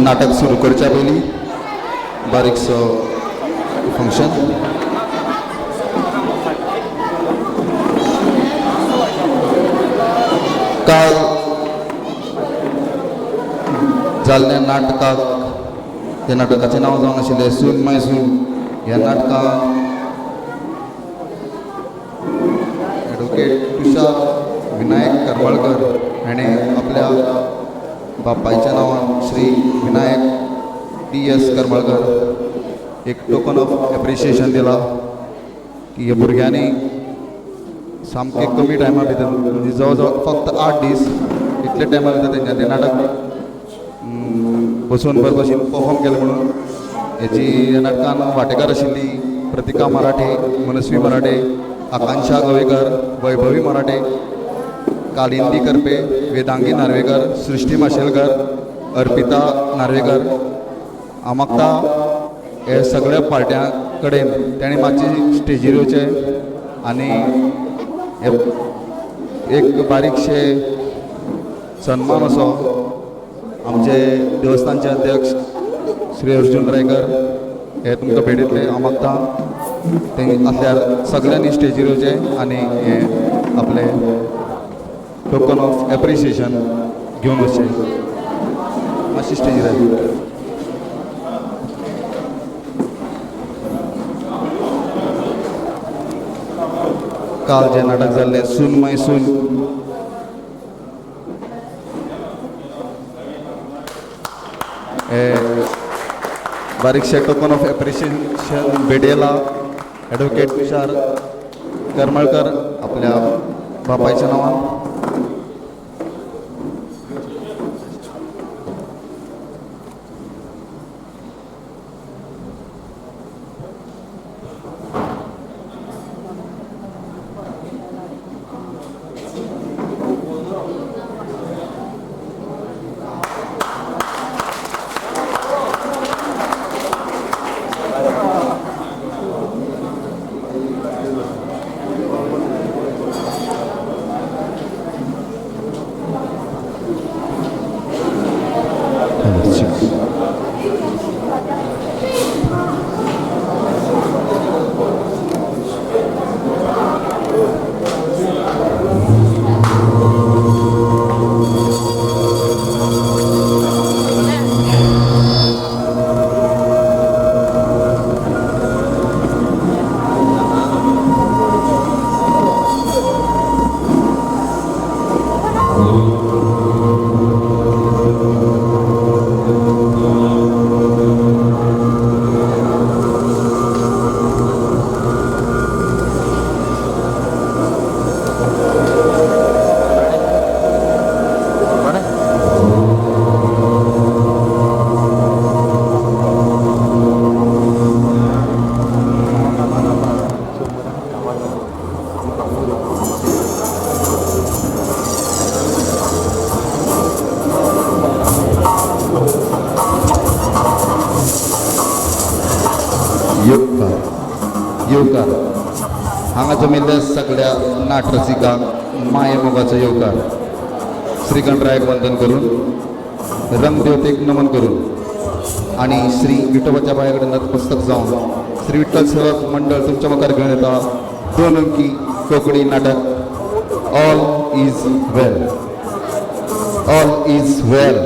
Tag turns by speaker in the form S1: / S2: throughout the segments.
S1: नाटक सुरू करच्या पयलीं बारीकसो फंक्शन. काल जाल्ल्या नाटकाक, त्या नाटकाचें नांव जावन आशिल्लें सून माय सून. ह्या नाटकाक एडवोकेट तुषार विनायक करमळकर हाणें आपल्या बापायच्या नांवान श्री विनायक DS करमळकर एक टोकन ऑफ एप्रिशिएशन दिला की ह्या भुरग्यांनी सामके कमी टायमा भितर म्हणजे जवळ जवळ फक्त 8 दीस इतले टायमा भितर तेंच्यानी नाटक बसून बरे भशेन परफॉर्म केलें. म्हणून हेची नाटकान वांटेकार आशिल्ली प्रतिका मराठे, मनस्वी मराठे, आकांक्षा गवेकर, वैभवी मराठे, कालिंदी करपे, वेदांगी नार्वेकर, सृष्टी माशेलकर, अर्पिता नार्वेकर. हांव मागता हे सगळ्या पार्ट्यां कडेन तेणें मातशें स्टेजीर येवचें आनी एक बारीकशे सन्मान असो आमचे देवस्थानचे अध्यक्ष श्री अर्जुन रायकर हे तुमकां भेटयतले. हांव मागता ते आसल्यार सगळ्यांनी स्टेजीर येवचें आनी हे आपले टोकन ऑफ एप्रिशिएशन घेवन वचचें. मातशी स्टेजीर आयली. काल जे नाटक जाल्लें सून माय सून हे बारीकशे टोकन ऑफ एप्रिशिएशन भेटयला एडवोकेट तुषार करमळकर आपल्या बापायच्या नांवान. येवकार हांगा जमिल्ल्या सगळ्या नाटरसिकांक माये मोगाचो येवकार. श्री गणरायाक वंदन करून रंगदेवतेक नमन करून आणि श्री विठोबाच्या पाया कडेन नतमस्तक जावन श्री विठ्ठल सेवक मंडळ तुमच्या मुखार घेवन येता 2 अंकी कोंकणी नाटक all is well. All is well.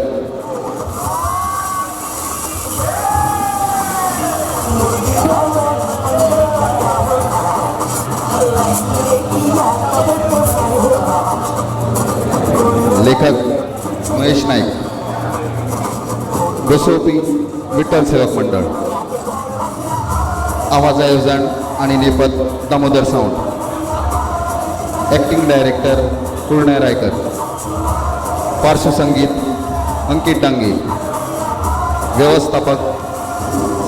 S1: लेखक महेश नाईक. बसवपी विठ्ठल सेवक मंडळ. आवाज आयोजन आणि नेपथ दामोदर सावंत. Acting director Purnay Raikar. पार्श्वसंगीत अंकित डांगे. व्यवस्थापक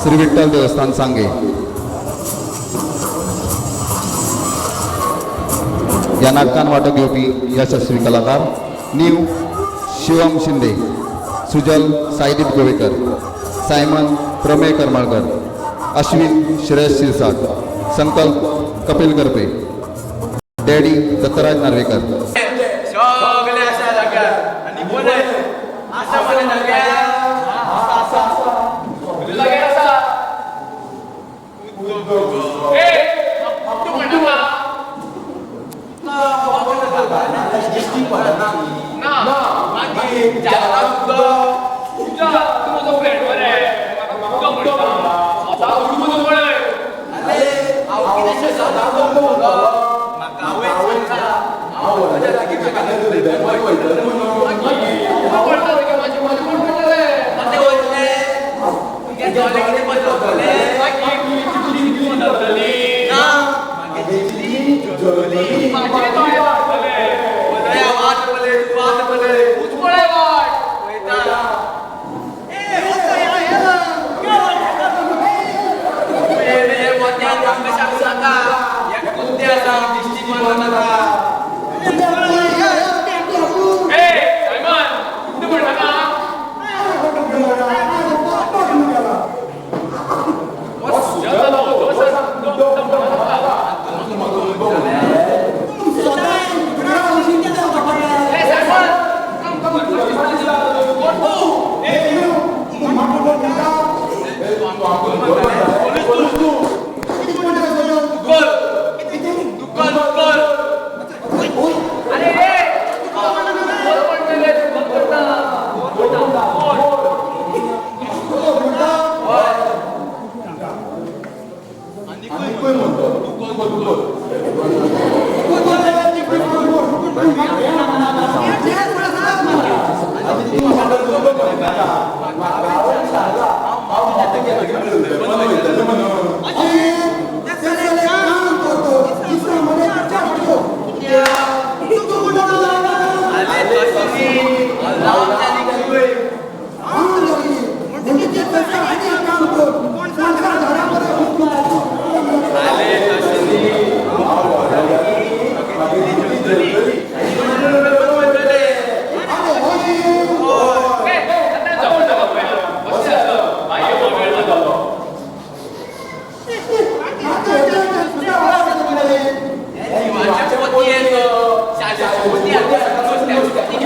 S1: श्री विठ्ठल देवस्थान सांगे. या नाटकान वांटो घेवपी यशस्वी कलाकार Neev Shivam Shinde, Sujal Saideep Govekar, Simon Prameya Karmalkar, Ashwin Shreyas Shirsat, Sankalp Kapil Karpe, daddy Dattaraj Narvekar.
S2: Thank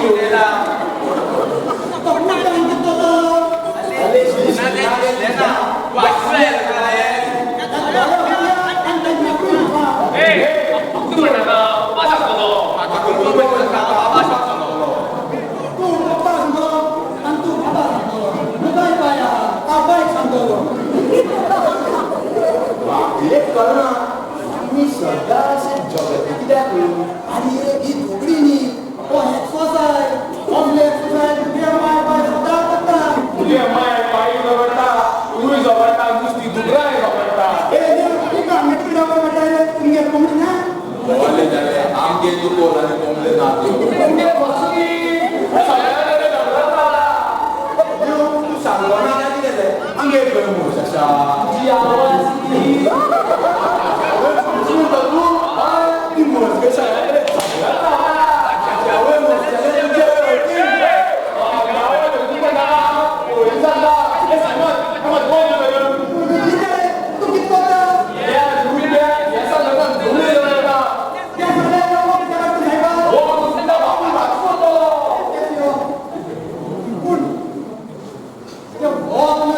S2: you.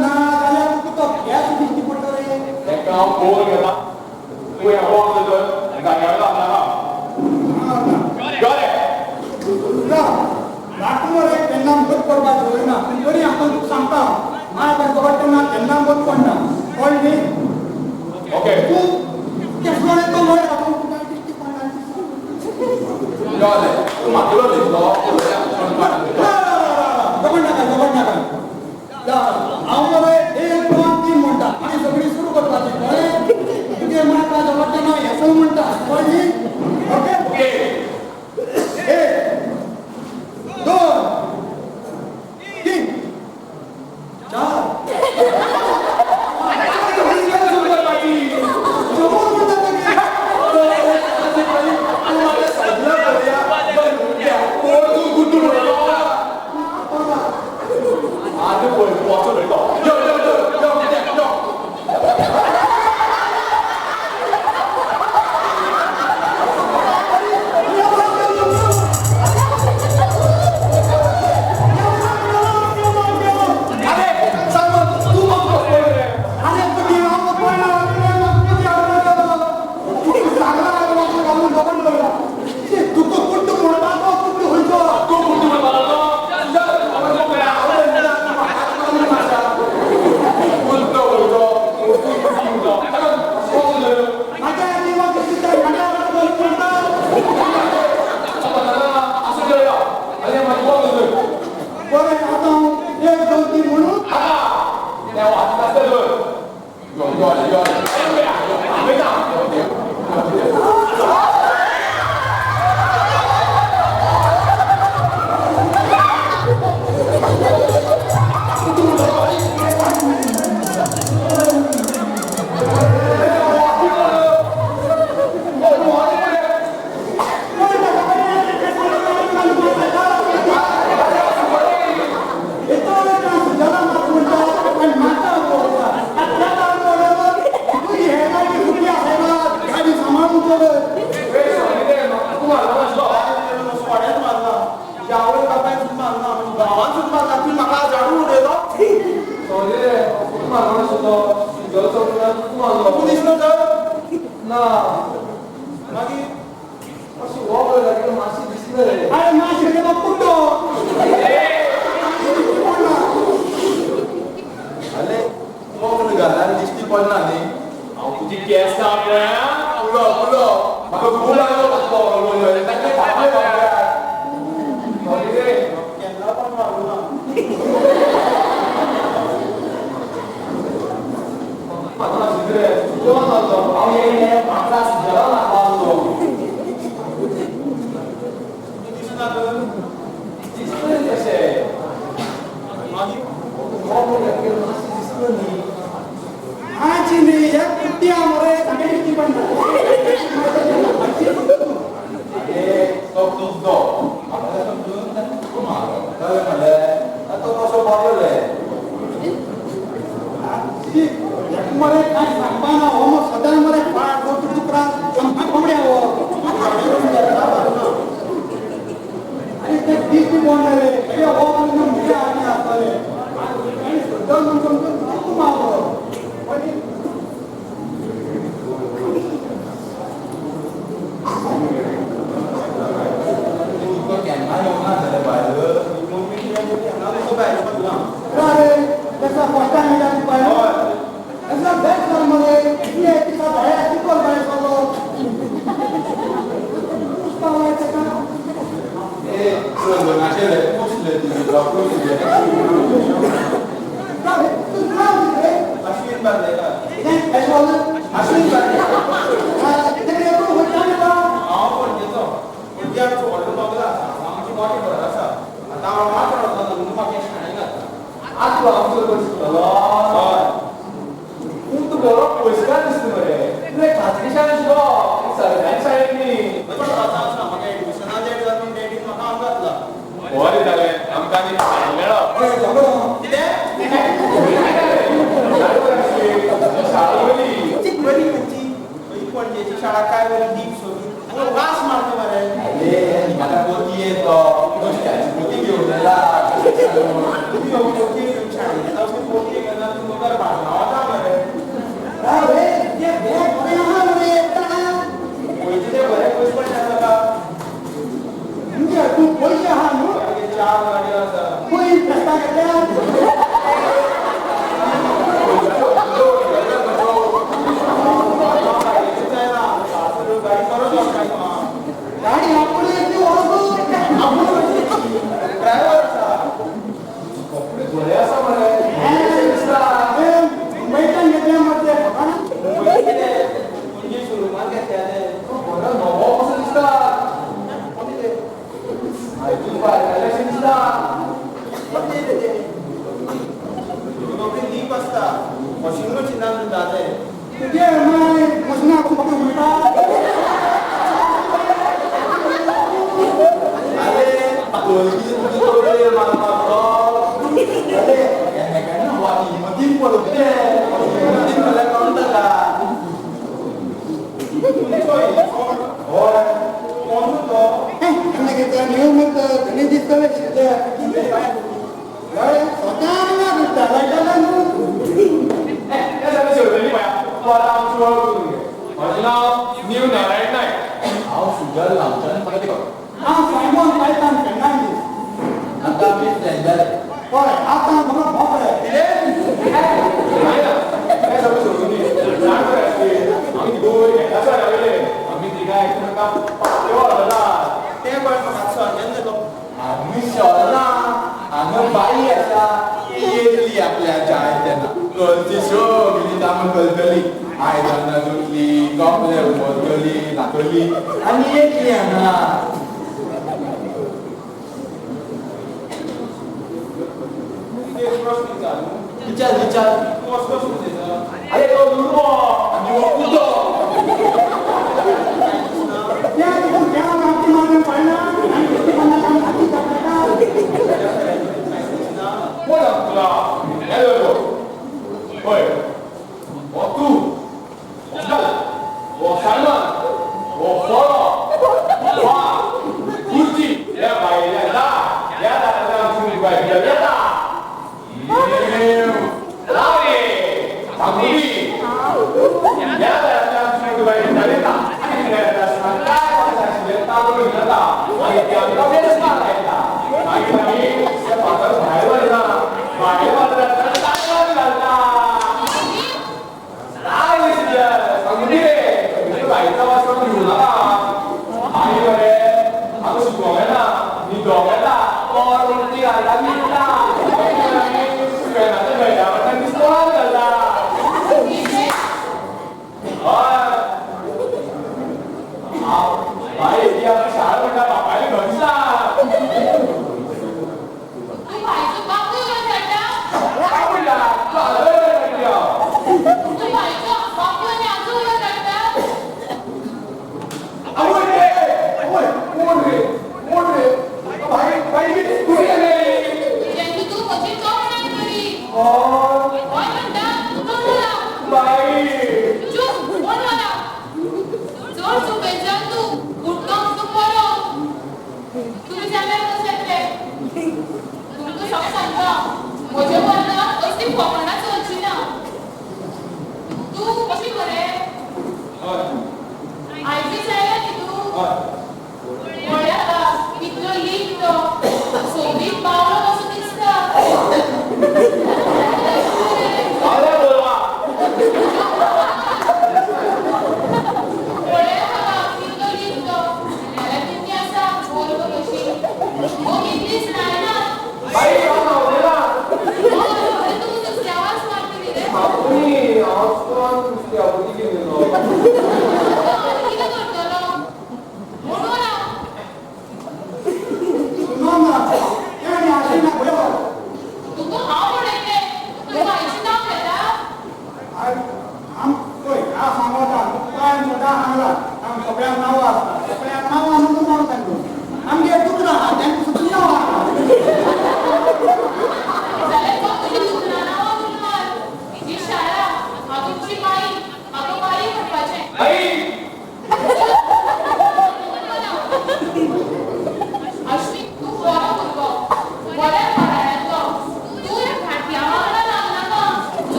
S2: ना जाल्यार तुका गॅस दिश्टी पडटा रे
S3: तेका हांव फोन घेता तूं हें वॉक कर गाडयाला
S2: राखून रे केन्ना मत पडपाक दवरिना तरी हांव तुका सांगता माय बाय गवट ना केन्ना मत पडना कळ्ळें न्ही
S3: ओके
S2: तूं केसलो रे तो वयर हांव तुका दिश्टी पडना
S3: जालें तूं म्हाका दिसलो
S2: जबड नाका हांव मरे 1 2 3 म्हणटा आनी सगळी सुरू करपाची कळ्ळें तुगे म्हाका जबड ना हें म्हणटा कळ्ळें ओके
S3: ओके
S2: 1 2 3 4 Gracias.
S4: वॉशिंग मशीनान जाले
S2: तुगे माय मशीना खूप म्हणटा
S4: अरे तोलगी तुझे मारपाचो अरे काय ना वाटी मतीन पडते मतीन मला कळत का होय कोण तो
S2: ನನಗೆ ನಿಯಮಿತ ಗಣಿತವೇ ಸಿದ್ಧ ಸ್ವತಃ ತಲೆಗಳನ್ನು
S4: हांव शुगर लावच्यान म्हाका ते कळ्ळें.
S2: हांव सायमन पायतान पेन्नांगी
S4: आतां आमी फ्रेंड जाले
S2: हय आतां म्हाका भोंवळे
S4: तें पळय म्हाका सॉल्यूशन जालो आमी शॉला हांगा बाई आसा ती येतली आपल्या चाय तेन्ना घरची सगळी कामां करतली आयदनां धुतली कपडे उमळटली न्हातली आनी येतली हांगा विचार विचार अरे तो दुर्गो आनी हो कुदो
S2: त्या तिथून त्या रात्री माझ्या पडला आणि किती मला काम हाती टाकता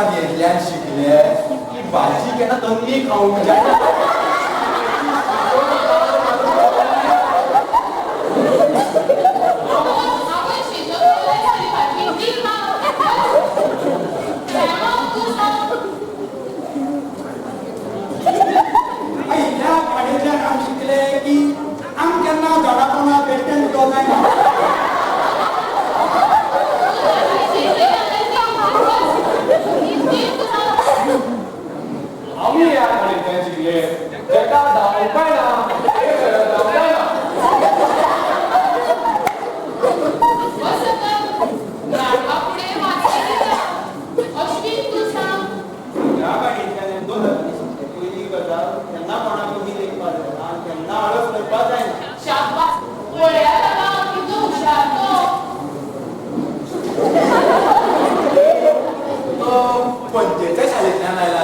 S4: आमकां येतल्यान शिकले की भाजी केन्ना तन्नी खावंक जाय
S2: आई ह्या पाडेच्यान आमी शिकले की आमी केन्ना झाडापोना बेश्टेन उदोवंक जायना
S3: आम्ही या कॉलेजात शिकले जेका धावपाय ना धावपाय ना
S4: ह्या गाडयेंतल्यान दोन गजाली शिकले पयली गजाल केन्ना कोणाक कमी लेखपाक जायना आनी केन्ना आळस करपाक जायना तो पंचेच्या शाळेंतल्यान आयला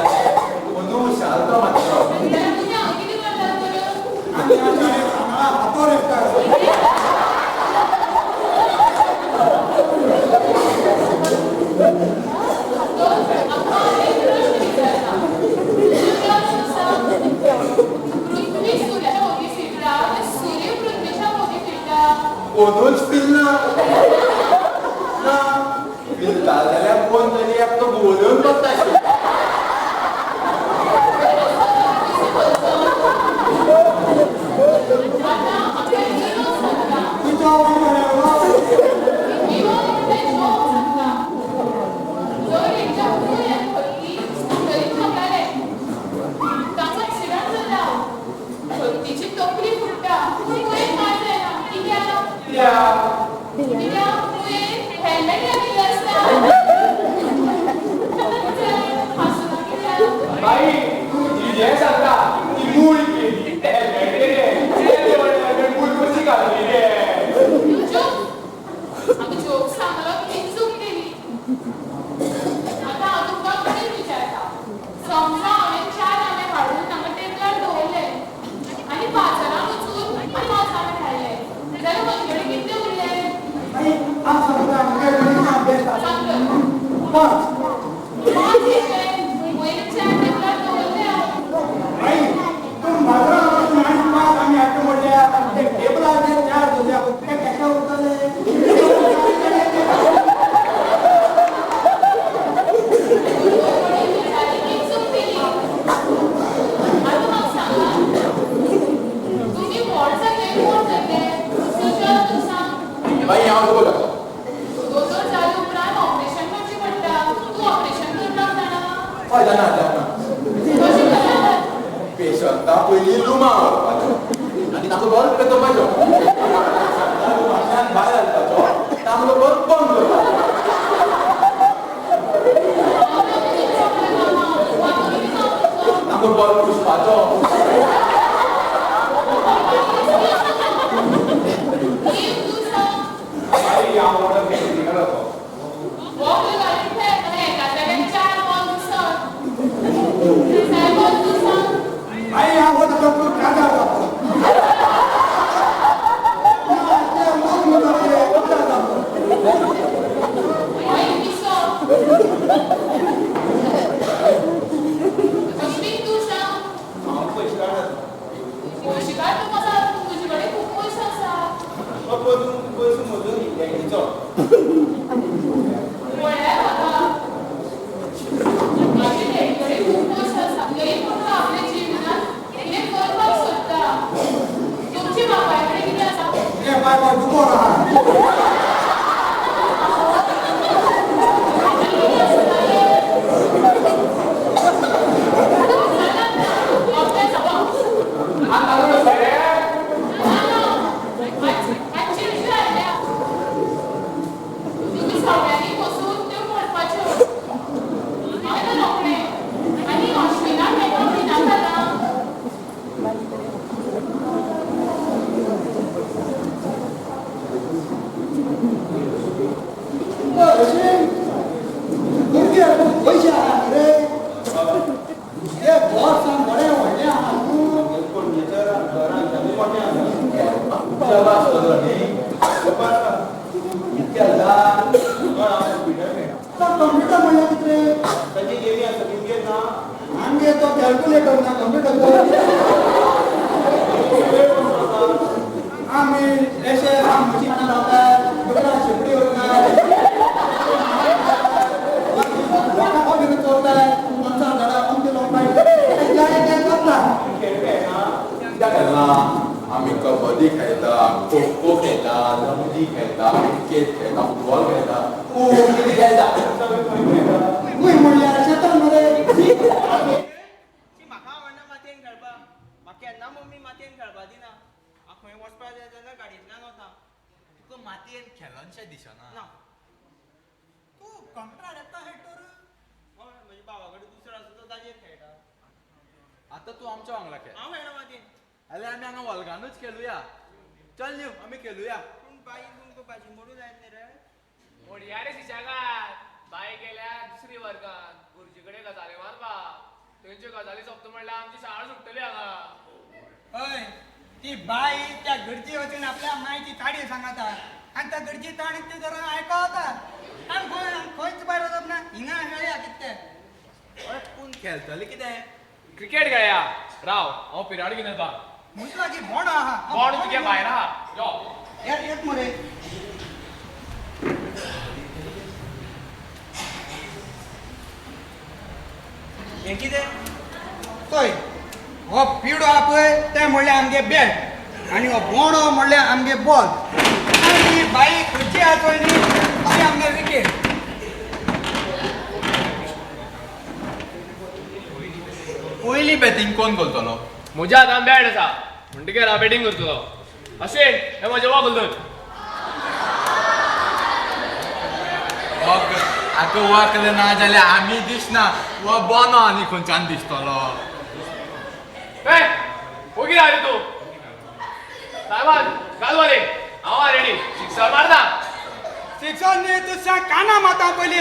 S4: अंदू हुशार तो मातसो
S2: आनी ह्या शाळेंत आंगळा हातोर येता
S4: कोणूच पिल्ला ना पिलता जाल्यार कोण तरी एकटो बोलून बसता आशिल्लो
S2: तुजो
S5: तिची तोकडी फुटता
S3: बाई तू जिजे सांगता ती मूळ केली हेल्मेट रे मूळ कशी घालली रे
S5: जोक सांगलो की चूक केली आता हांव तुका कितें विचारता समजा हांवें 4 आंबे हाडून तांकां टेबलार दवरले आनी बाजारांत वचून 5 आंबे हाडले जाल्यार म्हजे कडेन कितले उरले
S2: आई आम सांगता आमगे गणित अभ्यास
S5: सांग
S2: पांच
S5: पयलीं 4 टेबलार दवरले हांव
S2: आई तूं बाजारांत वचून आनी पांच आमी हाडटा म्हणल्यार ते टेबलार जे चार दवरल्या ते केन्ना उरतले
S4: बाई हांव तुका हय जाणा जाणा पेशंटा पयलीं लुमा व्हरपाचो आनी ताका बरो पेटोवपाचो लुमांतल्यान भायर घालपाचो तांबडो बरो बंद करपाचो तांबडो बरो पुसपाचो
S3: बाई हांव ऑर्डर केली तिका लागो
S2: आई हांव वता तो काजार जाता ते लोक म्हणटाले काजार जाता
S4: हांव पयशे काडत पयसो मोजून घेतलो
S2: ते बायको दुको राहा पैसे आहा रे हे बॉस बरे व्हडले आहा कंप्युटर म्हणल्यार रे
S4: ताची गेमी आसा तुमगे ना
S2: आमगे तो कॅल्क्युलेटर ना कम्प्युटर आम्ही असे आमची मना लावतात दुसरा शेपटी होतात लोकांना कॉफी चोरताय आमचा धडा आमचे लोक
S4: खेळपे ना कित्याक खेळना आमी कबड्डी खेळटा खो खो खेळटा लंगडी खेळटा क्रिकेट खेळटा फुटबॉल खेळटा खूब कितें खेळटा सगळें खंय खेळटा
S2: म्हणल्यार शेतान मरे
S6: म्हाका आवडना मातयेन खेळपाक म्हाका केन्ना मम्मी मातयेन खेळपा दिना हांव खंय वचपा जाय जाल्यार गाडयेंतल्यान वता
S4: तुका मातयेन खेळोनशें दिसना
S6: ना
S2: तू कंटाळ येता हे तर
S6: हय म्हज्या भावा कडेन दुसरो आसा तो ताजेर खेळटा
S4: आतां तूं आमच्या वांगडा खेळ
S6: हांव खेळना मातयेन
S4: जाल्यार आमी हांगा वलगानूच खेळुया चल न्यू आमी खेळुया
S6: पूण बाई तुमकां भाजी मोडू जायत न्ही रे
S3: मोडया रे शिशागार बाय गेल्या दुसरी वर्गात गुरुजी कडेन गजाली मारपाक थंयच्यो गजाली सोंपता म्हणल्यार आमची शाळा सुट्टली हांगा
S2: हय ती बाई त्या घरची वचून आपल्या मायची काडी सांगता आणि त्या घरची ताणी ते जरा आयकवता आणि खंयच भायर वचप ना हिंगा खेळया कितें
S4: पूण खेळटले कितें
S3: क्रिकेट खेळया राव हांव पिराड घेवन येता
S2: म्हटलं की बोंड आहा
S3: कोण तुगे भायर आहा यो
S2: येत मरे
S6: हें कितें
S2: चोय हो पिडो आहा पळय तें म्हणल्यार आमगे बॅट आनी हो बोंडो म्हणल्यार आमगे बॉल आनी बाई खंयची आहा चोय न्ही ती आमगे विकेट
S4: पयली बॅटींग कोण करतलो
S3: म्हज्या हातान बॅट आसा म्हणटकीर हांव बॅटींग करतलो अश्विन हे म्हजें वखल
S4: आतां वखल ना जाल्यार आमी दिसना वो बोनो आनी खंयच्यान दिसतलो
S3: ए ओगी रे तूं सायबान घाल बरे हांव रेडी सिक्सर मारता
S2: शिक्षण न्ही तुझ्या काना माता पयली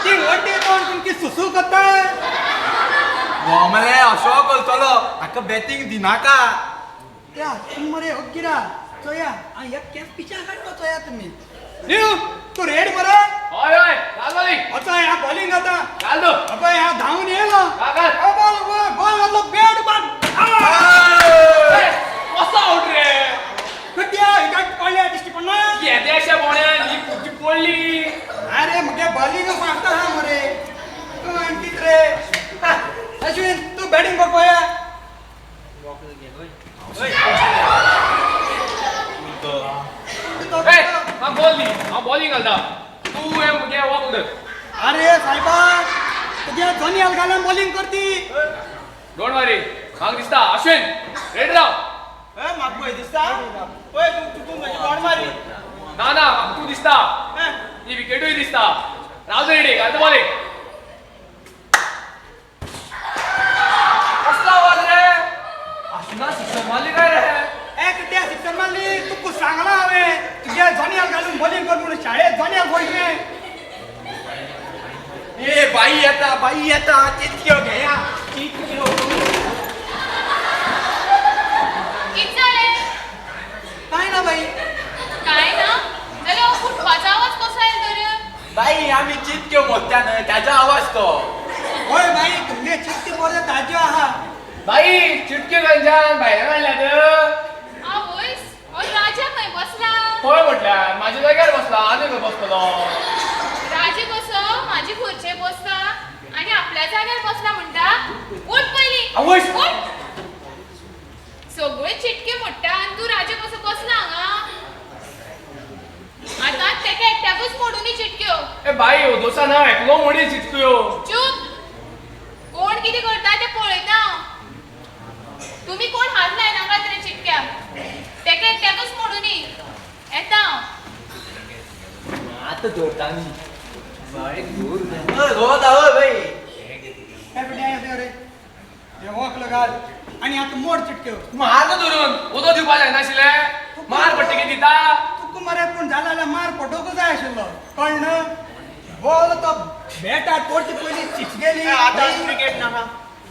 S2: ती वड्डी तोंड तुमची सुसू करता
S4: वो मरे असो करतलो हाका बॅटींग दिनाका
S2: त्या तुम मरे ओगिरा चोया आणि एक केस पिछा काढतो चोया तुम्ही न्यू तू रेड मरे
S3: हय हय घाल बरी
S2: आता ह्या बॉलिंग आता
S3: घाल तू
S2: अबे ह्या धावून येलो
S3: घाल
S2: बॉल बॉल घातलो बॅट बॉल
S3: कसो आउट रे
S2: कट्या हिकाट पडल्या दिसती पण ना
S3: येद्या अशा बोण्यान ही खुर्ची पडली
S2: अरे मगे बॉलिंग मारता हा मरे तू आणखीत रे अश्विन तू बॅटिंग कर पोया
S3: ए हांव बॉल दी हांव बॉलिंग घालता तूं हे मुगे वखल
S2: अरे साहेबा तुझ्या दोन्ही घालून बॉलिंग करती
S3: डोंट वरी म्हाका दिसता अश्विन रेडी राव
S6: ए म्हाका पळय दिसता पळय तूं म्हजी बॉल मारी
S3: ना ना म्हाका तूं दिसता ही विकेटूय दिसता राव रेडी घाल बॉलिंग कसला आवाज रे अश्विना सिक्सर मारली काय रे
S2: एक त्या शिक्षण मारली तू सांगला हवे तुझ्या जोनियाल घालून बॉलिंग कर म्हणून शाळेत जोनियाल बोलले
S4: ए बाई येता चितक्यो घेया चितक्यो
S5: किती झाले
S2: काय ना बाई
S5: काय ना जाल्यार फुटपाचो आवाज कसो येल तर
S4: बाई आमी चितक्यो मोत्यान ताजो आवाज तो
S2: होय बाई तुमगे चित्ती बोलले ताज्यो आहा
S3: बाई चिटके गंजान भायर मारल्यात
S5: आवयस हो राजा खंय बसला
S3: खंय म्हटल्यार म्हाज्या जाग्यार बसला आनी खंय बसतलो
S5: राजा कसो माझी खुर्चे बसता आणि आपल्या जाग्यार बसला म्हणटा उठ पहिली
S3: आवयस.
S5: उठ सगळे चिटके मोडटा आणि तू राजा कसो बसला हांगा आता तेका एकट्याकूच मोडूनी चिटक्यो
S3: ए बाई हो दोसा ना एकलो मोडी चिटक्यो
S5: चूप कोण किती करता ते पळयता तुम्ही कोण हात लायनाका तरी चिटक्या तेका एकट्याकूच मोडूनी येता
S6: आतां जोडटानी बाय दूर
S4: बाई
S2: हे बिड्या येते रे हे वखलं घाल आणि आता मोड चिटक्यो
S3: मार तो धरून उदो दिवपा जायनाशिल्लें मार पट्टी किती दिता
S2: तुका मरे पूण जाला जाल्यार मार पडोवंक जाय आशिल्लो कळ्ळें बॉल तो बॅटार पडची पयली सिक्स गेली
S6: आतां क्रिकेट नाका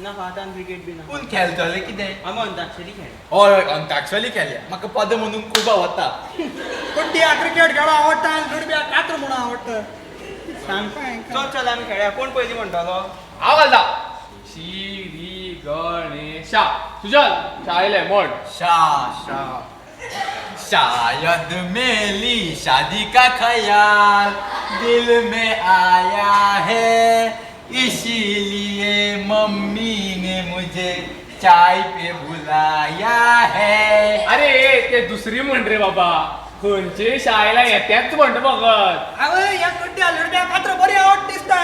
S6: नाका आतां क्रिकेट बी नाका
S4: पूण खेळटले कितें
S6: आमी अंताक्षरी खेळ
S4: हय अंताक्षरी खेळया म्हाका पद म्हणून खूब आवडटा
S2: कड्ड्या क्रिकेट खेळो आवडटा आणि लुडब्या कातर म्हणून आवडटा
S6: चल चल आम्ही खेळया कोण पयलीं म्हणटालो
S3: हांव घालता श्री गणेशा सुजल शाळेले म्हण
S4: शा शा शायद मेरी शादी का ख्याल दिल में आया है इसीलिए मम्मी ने मुझे चाय पे बुलाया है.
S3: अरे ते दुसरी म्हण रे बाबा खंयचे शाळेला येत्याच म्हणटा बघत
S6: आवय या कड्ड्या लड्ड्या कात्र बरी आवड दिसता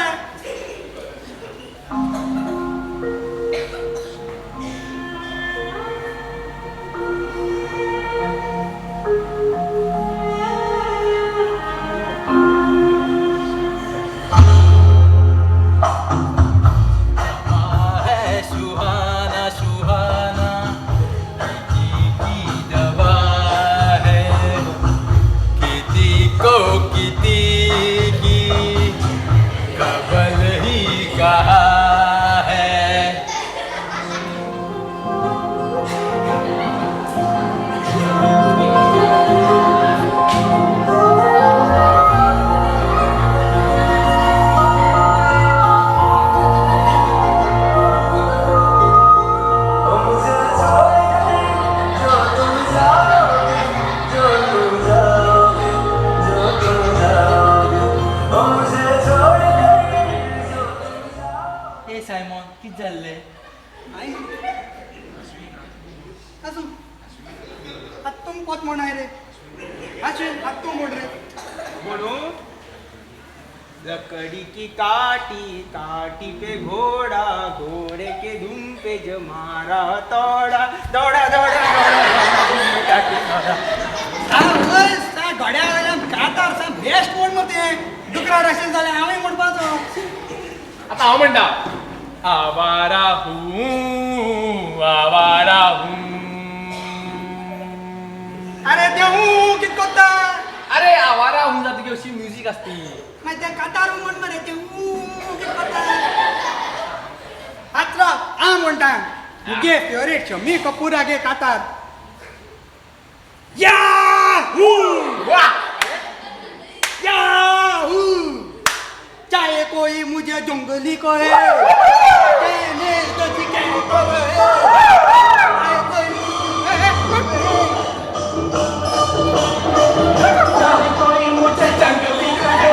S6: लकड़ी की काटी काटी पे घोड़ा घोड़े के धुम पे जमारा तोड़ा दौड़ा दौड़ा घड्या कातार बेस्ट कोण मते दुकरा रशेल जाले हांवें म्हणपाचो
S3: आता हांव म्हणटा आवारा हूँ
S6: अरे ते हूं कित कोत्ता
S3: अरे आवारा हूँ जाता की अशी म्युझिक असती
S6: मागीर ते कातार म्हण मरे ते हूं कित कोत्ता आत्रा हांव म्हणटा तुगे फेवरेट शमी कपूर आगे कातार याहू याहू चाहे कोई मुझे जंगली कहे कहने तो चिकन कहे चाहे कोई मुझे जंगली कहे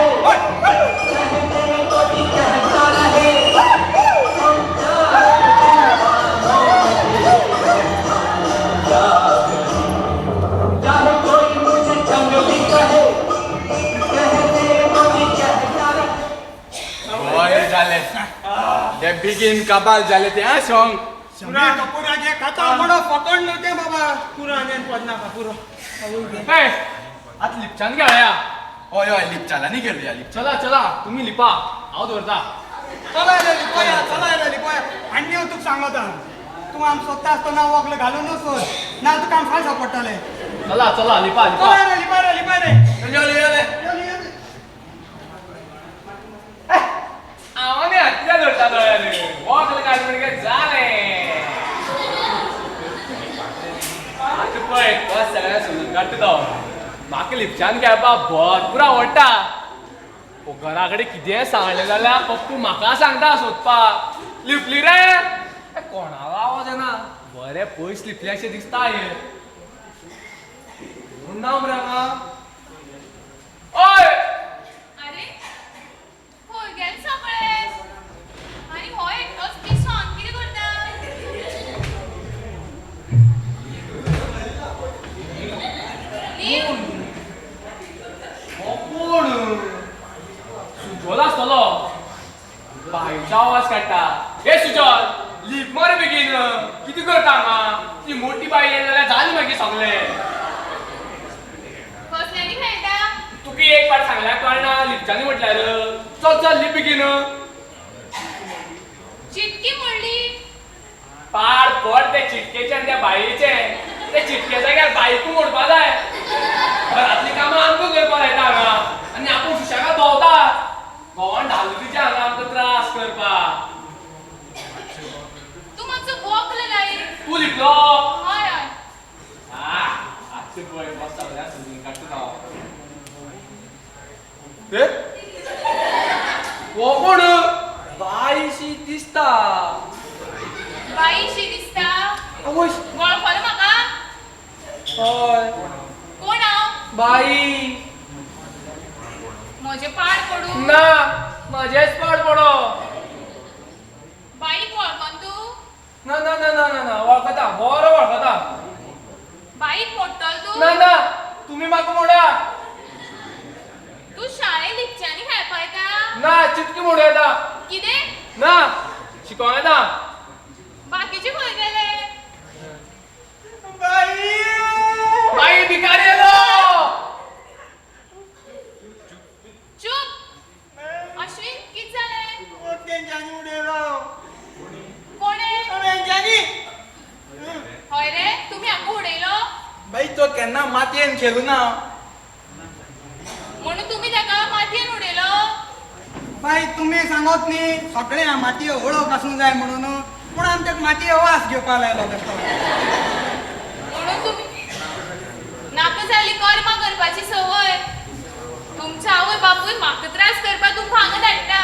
S6: कहने को भी कहता रहे
S4: ते बेगीन कबाल जाले ते आ सॉंग
S6: पुरा कपुरागे खाता म्हणो पकडलो ते बाबा पुरा नेन पडना का पुरो
S3: हे आत लिपच्यान घेवया
S4: हय हय लिपचालांनी गेलो या लिप
S3: चला चला तुम्ही लिपा हांव दवरता
S6: चला रे लिपोया आणि तुका सांगता तू आम स्वतः आसतना वगले घालून नसो ना तुका आम फायसा पडटले
S3: चला चला लिपा लिपा
S6: चला रे लिपा रे
S3: आवाने हत्या धरता दोळ्याने वॉकल काढून काय जाले आता पळय कस सगळ्या सोडून काढता म्हाका लिपच्यान खेळपा भरपूर आवडटा घरा कडेन कितें सांगलें जाल्यार पप्पू म्हाका सांगता सोदपाक लिपली रे कोणालो आवाज येना बरें पयस लिपले अशें दिसता हे नाव मरे हांगा ओय
S5: अरे खंय गेले सगळे आनी हो एकटोच पिसोन कितें करता
S3: कोण सुजल आसतलो बायचा आवाज काडटा हे सुजल लिप मरे बेगीन कितें करता हांगा ती मोठी बाई येयली जाल्यार जाली मागीर सगळें
S5: कसल्यांनी खेळटा
S3: तुका एक पाट सांगल्यार कळना लिपच्यांनी म्हटल्यार चल चल लिप बेगीन
S5: चिटकी म्हणली
S3: पाड पड ते चिटकेचे आनी त्या बायेचे ते चिटके जाग्यार बायकू मोडपा जाय घरातली कामां आमकां करपा लायता हांगा आनी आपूण सुशेगाद भोंवता भोंवोन धालुलीचे हांगा आमकां त्रास करपाक
S5: तू मातसो वॉकल लाय
S3: तूं लिपलो
S5: हय हय
S3: आजचे पळय बस सगळ्या समजून काडटा हो कोण बाईशी दिसता
S5: बाईशी दिसता
S3: आवश
S5: वळखलो म्हाका
S3: हय
S5: कोण हांव
S3: बाई
S5: म्हजे पाड पडू
S3: ना माझेच पाड पडो
S5: बाईक वळखन तू
S3: ना ना ना ना ना ना वळखता बरो वळखता
S5: बाईक मोडटल तू
S3: ना ना तुम्ही म्हाका मोड्या
S5: तू शाळेत लिपच्यांनी खेळपा येता
S3: ना चिटकी मोड येता
S5: कितें
S3: ना शिकोंक येता
S5: बाकीचे खंय गेले
S3: बाई भिकारी येलो
S5: चूप अश्विन कित जालें
S6: तेंच्यांनी उडयलो
S5: कोणे
S6: तेंच्यांनी
S5: हय रे तुमी हाका उडयलो
S6: बाई तो केन्ना मातयेन खेळू ना
S5: म्हणून तुमी ताका मातयेन उडयलो
S6: बाई तुम्ही सांगत न्ही सगळे मातये वळख आसूंक जाय म्हणून पूण आमच्याक मातये वास घेवपा लायलो बेश्टो
S5: म्हणून तुमी नाका जाली कर्मां करपाची संवय तुमचा आवय बापूय म्हाका त्रास करपा तुमकां हांगा धाडटा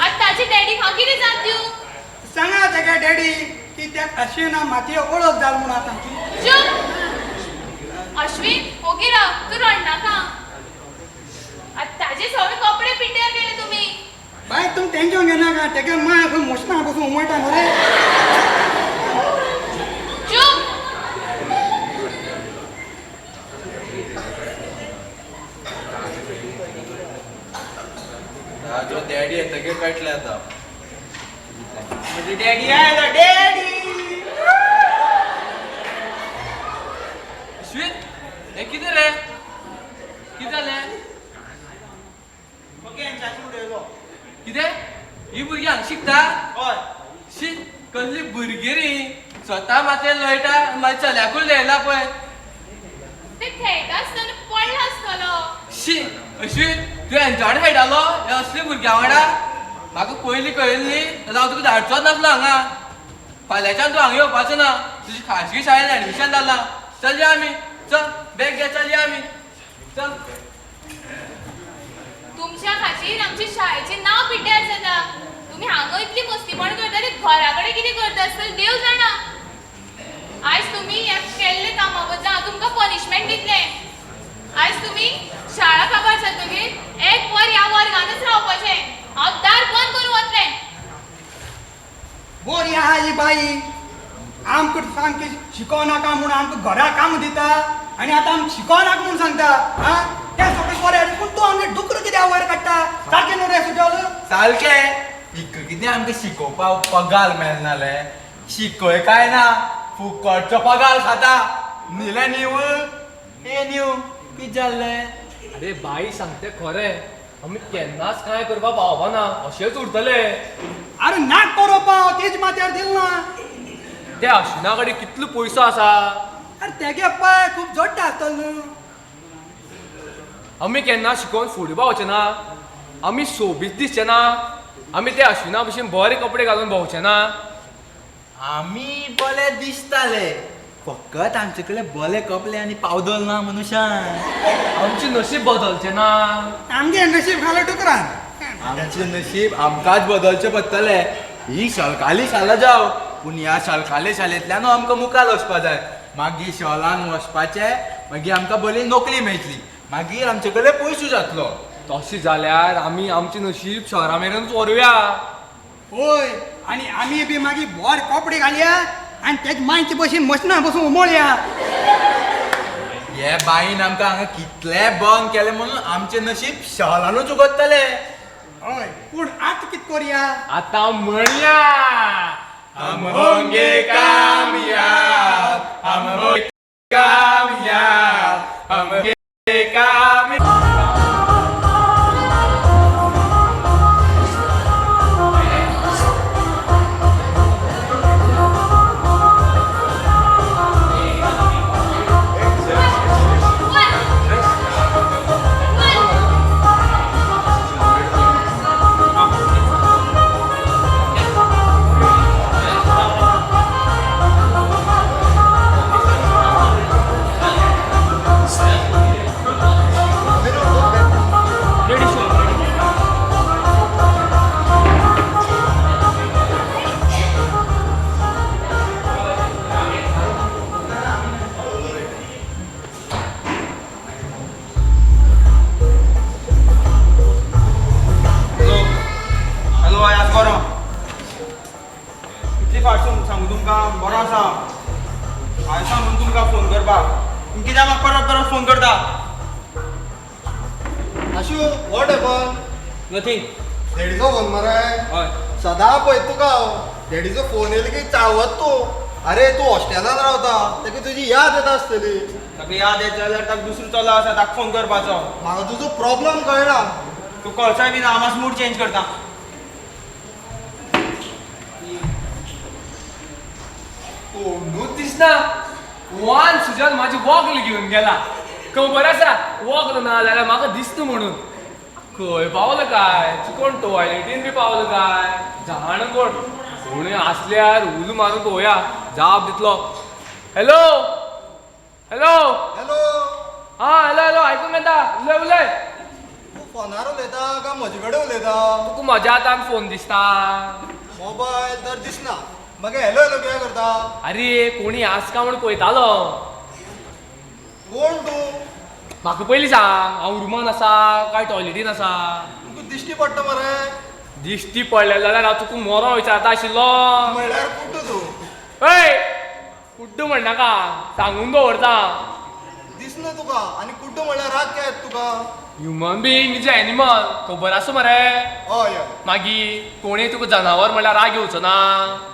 S5: आतां ताचे डॅडीक हांव कितें जात दिवं
S6: सांगा तेका डॅडी की त्या अश्विना मातये वळख जाल म्हणून आतां
S5: चूप अश्विन ओगी राव तू रडनाका आतां ताजे सगळे कपडे पिड्ड्यार केले तुमी
S6: बाय तुम टेन्शन घेनाका तेका माय मोशना बसून उमळटा न्हू रे
S5: चूप
S4: जो डॅडी येतकीर कळटलें आतां
S6: म्हजी डॅडी आयलो डॅडी
S3: अश्विन हे कितें रे कितें जालें
S6: ओके यांच्यानी उडयलो
S3: कितें ही भुरगीं हांगा शिकता
S6: हय
S3: शी कसली भुरगीं री स्वता मातयेन लोळटा मागीर चल्याकूय लयला पळय
S5: ते खेळटा आसतना पडला आसतलो
S3: शी अश्विन तूं एन्जॉय खेळटालो हे असली भुरग्यां वांगडा म्हाका पयलीं कळिल्ली न्ही जाल्यार हांव तुका धाडचोच नासलो हांगा फाल्यांच्यान तूं हांगा येवपाचो ना तुजी खाजगी शाळेन एडमिशन जालां चल या आमी चल बॅग घे चल या आमी चल
S5: तुमच्या खातीर आमच्या शाळेचें नांव पिड्ड्यार जाता तुमी हांगा इतली मस्तीपण करता ते घरा कडेन कितें करता आसतले देव जाणा आयज तुमी ह्या केल्ले कामा बद्दल हांव तुमकां पनिशमेंट दितलें आयज तुमी शाळा काबार जातकीर एक वर ह्या वर्गानच रावपाचें हांव दार बंद करून वतलें
S6: बरी आहा ही बाई आमकां सामकी शिकोवनाका म्हणून आमकां घरा काम दिता आनी आतां आमकां शिकोवनाका म्हणून सांगता हा तें सगळें बरें पूण तूं आमगे डुकर कित्याक वयर काडटा सारकें न्हू रे सुजल
S4: सारकें इक कितें आमकां शिकोवपा पगार मेळनाले शिकय काय ना फुकटचो पगार खाता न्हिलें नीव हे नीव कितें जाल्लें
S3: अरे बाई सांगते खरें आमी केन्नाच कांय करपा पावना अशेंच उरतले
S6: अरे नाक करोवपा तेज माथ्यार दिल ना
S3: त्या अश्विना कडेन कितलो पयसो आसा
S6: अरे तेगे पाय खूब जोडटा आसतलो न्हू
S3: आमी केन्ना शिकोवन फुडें पावचे ना आमी सोबीत दिसचे ना आमी त्या अश्विना भशेन बरे कपडे घालून भोंवचे ना
S4: आमी बरे दिसताले फकत आमचे कडेन बरे कपडे आनी पावदल ना मनशान
S3: आमचे नशीब बदलचे ना
S6: आमगे नशीब घालो डुकरान
S4: आमचे नशीब आमकांच बदलचे पडटले ही सरकारी शाळा जाव पूण ह्या सरकारी शाळेंतल्यान आमकां मुखार वचपा जाय मागीर शहरान वचपाचें मागीर आमकां बरी नोकरी मेळटली मागीर आमचे कडेन पयसो जातलो
S3: तशें जाल्यार आमी आमचे नशीब शहरा मेरेनच व्हरूया
S6: होय आनी आमी बी मागीर बरे कपडे घालया आनी तेज मांयचे भशेन मशना बसून उमळया
S4: हे बाईन आमकां हांगा कितले बंद केले म्हणून आमचें नशीब शहरानूच उगडटलें
S6: हय पूण आतां कितें करया
S3: आतां म्हणया
S4: हम होंगे कामयाब हम होंगे कामयाब हम होंगे कामयाब करपाक कित्याक म्हाका परत परत फोन करता
S2: आशू वॉट हॅपन
S3: नथींग
S2: डॅडीचो फोन मरे
S3: हय
S2: सदां पळय तुका डॅडीचो फोन येयलो की चाळवत तूं अरे तूं हॉस्टेलान रावता ताका तुजी याद येता आसतली
S4: ताका याद येत जाल्यार ताका दुसरो चलो आसा ताका फोन करपाचो
S2: म्हाका तुजो प्रॉब्लम कळना
S4: तूं कळसाय बी ना हांव मातसो मूड चेंज करता
S3: न्हूच दिसना वान सुजन माझी वॉकल घेऊन गेला खबर आसा वॉकल ना जाल्यार म्हाका दिसता म्हणून खंय पावलो काय कोण टॉयलेटीन बी पावलो काय जाण कोण कोणी आसल्यार उलो मारून पळोवया जाप दितलो हॅलो हॅलो
S2: हॅलो
S3: हा हॅलो हॅलो आयकूंक येता उलय उलय
S2: तूं फोनार उलयता काय म्हजे कडेन उलयता
S3: तुका म्हज्या हातान फोन दिसता
S2: मोबायल तर दिसना मागीर हॅलो हॅलो कित्याक करता
S3: अरे कोणी आसका म्हूण पळयतालो
S2: कोण तूं
S3: म्हाका पयलीं सांग हांव रुमान आसा काय टॉयलेटीन आसा
S2: तुका दिश्टी पडटा मरे
S3: दिश्टी पडले जाल्यार हांव तुका मोरो विचारता आशिल्लो
S2: म्हणल्यार कुठू तूं
S3: हय कुड्डू म्हणनाका सांगून दवरता
S2: दिसना तुका आनी कुठू म्हणल्यार राग काय येता तुका
S3: ह्युमन बींग इज एनिमल खबर आसा मरे
S2: हय हय
S3: मागीर कोणी तुका जनावर म्हणल्यार राग येवचो ना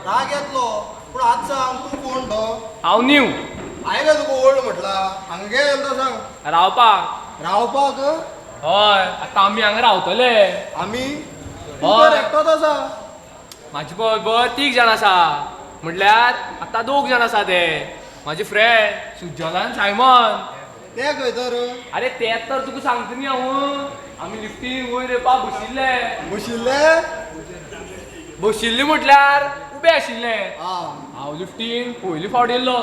S2: राग येतलो पूण आतां सांग तूं कोण तो
S3: हांव न्यू
S2: हांवें काय तुका ओल्ड म्हटला हांगा गेलो तो सांग
S3: रावपाक
S2: रावपाक
S3: हय आतां आमी हांगा रावतले
S2: आमी
S3: हय.
S2: एकटोच आसा
S3: म्हाजे बरोबर 3 जाण आसा म्हटल्यार आतां 2 जाण आसा ते म्हाजे फ्रेंड सुजल आनी सायमन
S2: ते खंय तर
S3: अरे तेच तर तुका सांगता न्ही हांव आमी लिफ्टीन वयर येवपा बशिल्ले बशिल्ले म्हटल्यार उबे आशिल्ले हांव लिफ्टीन पयलीं फावट येयल्लो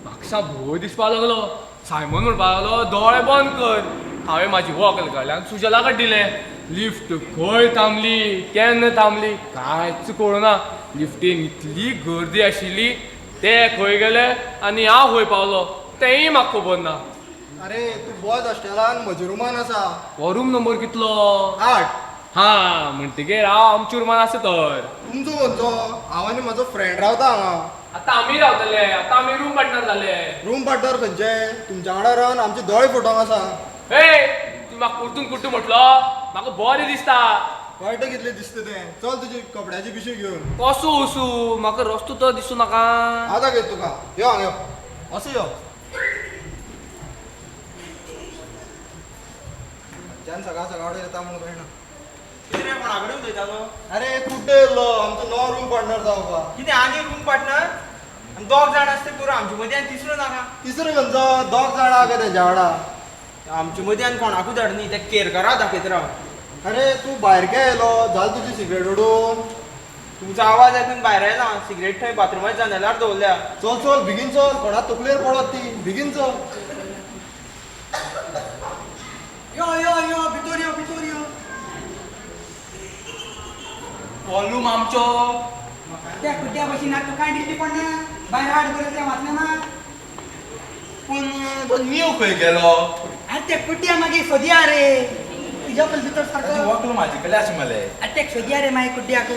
S3: म्हाका सा भंय दिसपा लागलो सायमन म्हणपा लागलो दोळे बंद कर हांवें म्हाजी वॉकल घाली आनी सुजला कडेन दिलें लिफ्ट खंय थांबली केन्ना थांबली कांयच कळना लिफ्टीन इतली गर्दी आशिल्ली ते खंय गेले आनी हांव खंय पावलो तेंय म्हाका खबर ना
S2: अरे तूं बॉयज हॉस्टेलान म्हज्या रुमान आसा
S3: हो रूम नंबर कितलो
S2: 8
S3: हा म्हणटकीर हांव आमच्या रुमान आसा तर
S2: तुमचो खंयचो हांव आनी म्हजो फ्रेंड रावता हांगा
S3: आतां आमी रावतले आतां आमी रूम पार्टनर जाले
S2: रूम पार्टनर खंयचे तुमच्या वांगडा रावन आमचे दोळे फुटोंक आसा
S3: हे तूं म्हाका परतून कुट्टू म्हटलो म्हाका बरें दिसता
S2: वायट कितलें दिसता तें चल तुजी कपड्याची पिशवी घेवन
S3: कसो वचूं म्हाका रस्तो तो दिसूं नाका
S2: आतां घेत तुका यो हांगा यो असो यो ज्यान सकाळ सकाळ येता म्हणून कळना
S4: कितें रे कोणा कडेन उलयतालो
S2: अरे कुठे येयलो आमचो नवो रूम पार्टनर जावपाक
S4: कितें आनी रूम पार्टनर आनी 2 जाण आसता पुरो आमचे मदीं आनी तिसरो नाका
S2: तिसरो खंयचो 2 जाण आहा तेज्या वांगडा
S4: आमचे मदीं आनी कोणाकूच धाड न्ही ते केरकारा दाखयत राव
S2: अरे तूं भायर काय येयलो जाल तुजी सिगरेट उडोवन
S4: तुमचो आवाज आयकून भायर आयला सिगरेट थंय बाथरुमाच्या जनेलार दवरल्या
S2: चल चल बेगीन चल कोणा तकलेर पडत ती बेगीन चल
S6: यो यो यो भितर यो भितर यो
S3: वॉल्यूम आमचो
S6: त्या कुड्या बशीन तू काय दिश्टी पडना भायर हाड बरें तें वाचलें ना
S4: पूण नीव खंय गेलो
S6: आरे ते कुड्या मागीर सोदया रे तुज्या पयलीं भितर सारको
S4: वॉकलो म्हाजे कडेन आसा मले
S6: आरे ते सोदया रे मागीर कुड्याक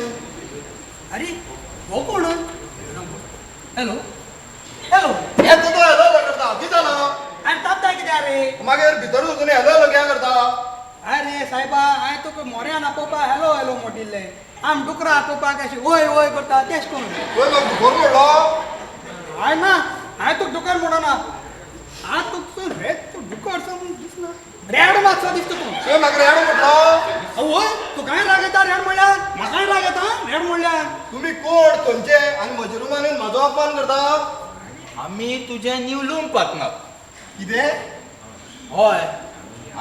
S6: अरे हो कोण हॅलो हॅलो
S2: हे तूं हॅलो करता कितें जालो
S6: आनी तापता कित्याक रे
S2: मागीर भितर वचून हॅलो हॅलो कित्याक करता
S6: अरे सायबा हांवें तुका मोऱ्यान आपोवपा हॅलो हॅलो मोटिल्लें आम डुकरां आपोवपाक अशें वय वय करता तेश कोण
S2: पळय म्हाका दुखोर पडलो
S6: हांवें ना हांवें तुका डुकर म्हणना हांव तुका रे तूं डुकर दिसना रेड मातसो दिसता तूं
S2: तुवें म्हाका रेड म्हटलो
S6: आवय तुकाय राग येता रेड म्हणल्यार म्हाकाय राग येता रेड म्हणल्यार
S2: तुमी कोण खंयचे आनी म्हज्या रुमान येवन म्हाजो अपमान करता
S4: आमी तुजें नीव लूम पार्टनर
S2: कितें
S4: हय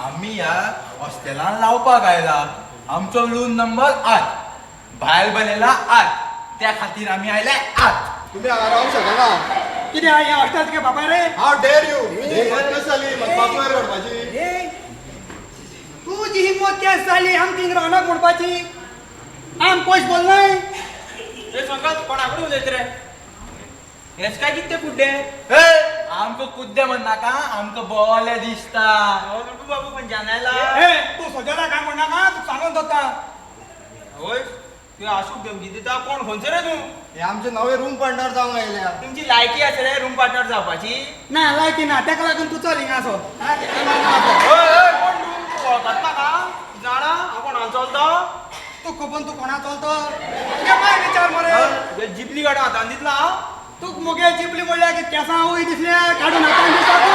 S4: आमी ह्या हॉस्टेलान रावपाक आयला आमचो रूम नंबर 8 भायर बरयला 8 त्या खातीर आमी आयले 8
S2: तुमी हांगा रावंक शकना
S6: कितें ह्या हॉस्टेल तुगे बाबा रे
S2: हांव डेर यू हिम्मत कशी जाली म्हाका बापायर काडपाची
S6: ए तुजी हिम्मत केस जाली आम थिंग रावनाक म्हणपाची आम पयस बोलनाय
S4: रे संकात कोणा कडेन उलयत रे हेच काय कितें कुड्डे
S3: आमकां कुद्दे म्हणनाका आमकां बोले दिसता
S4: तू बाबू पण जानायला
S6: ए तू सजला काय म्हणनाका तू सांगून दत्ता
S4: होय
S6: तू आशूक धमकी दिता कोण खंयचो रे तू
S2: हे आमचे नवे रूम पार्टनर जावंक आयल्या
S6: तुमची लायकी आसा रे रूम पार्टनर जावपाची
S2: ना लायकी ना तेका लागून तू चल हिंगा असो
S6: कोण तू वळखता म्हाका जाणा हांव कोणाक चलतो
S2: तू खबर तू कोणा चलतो तुगे माय विचार मरे
S6: जिबली गाडा हातान दितला
S2: तू मुगे चिपली म्हणल्या की केसां आवय दिसल्या काडून हातान दिसता तू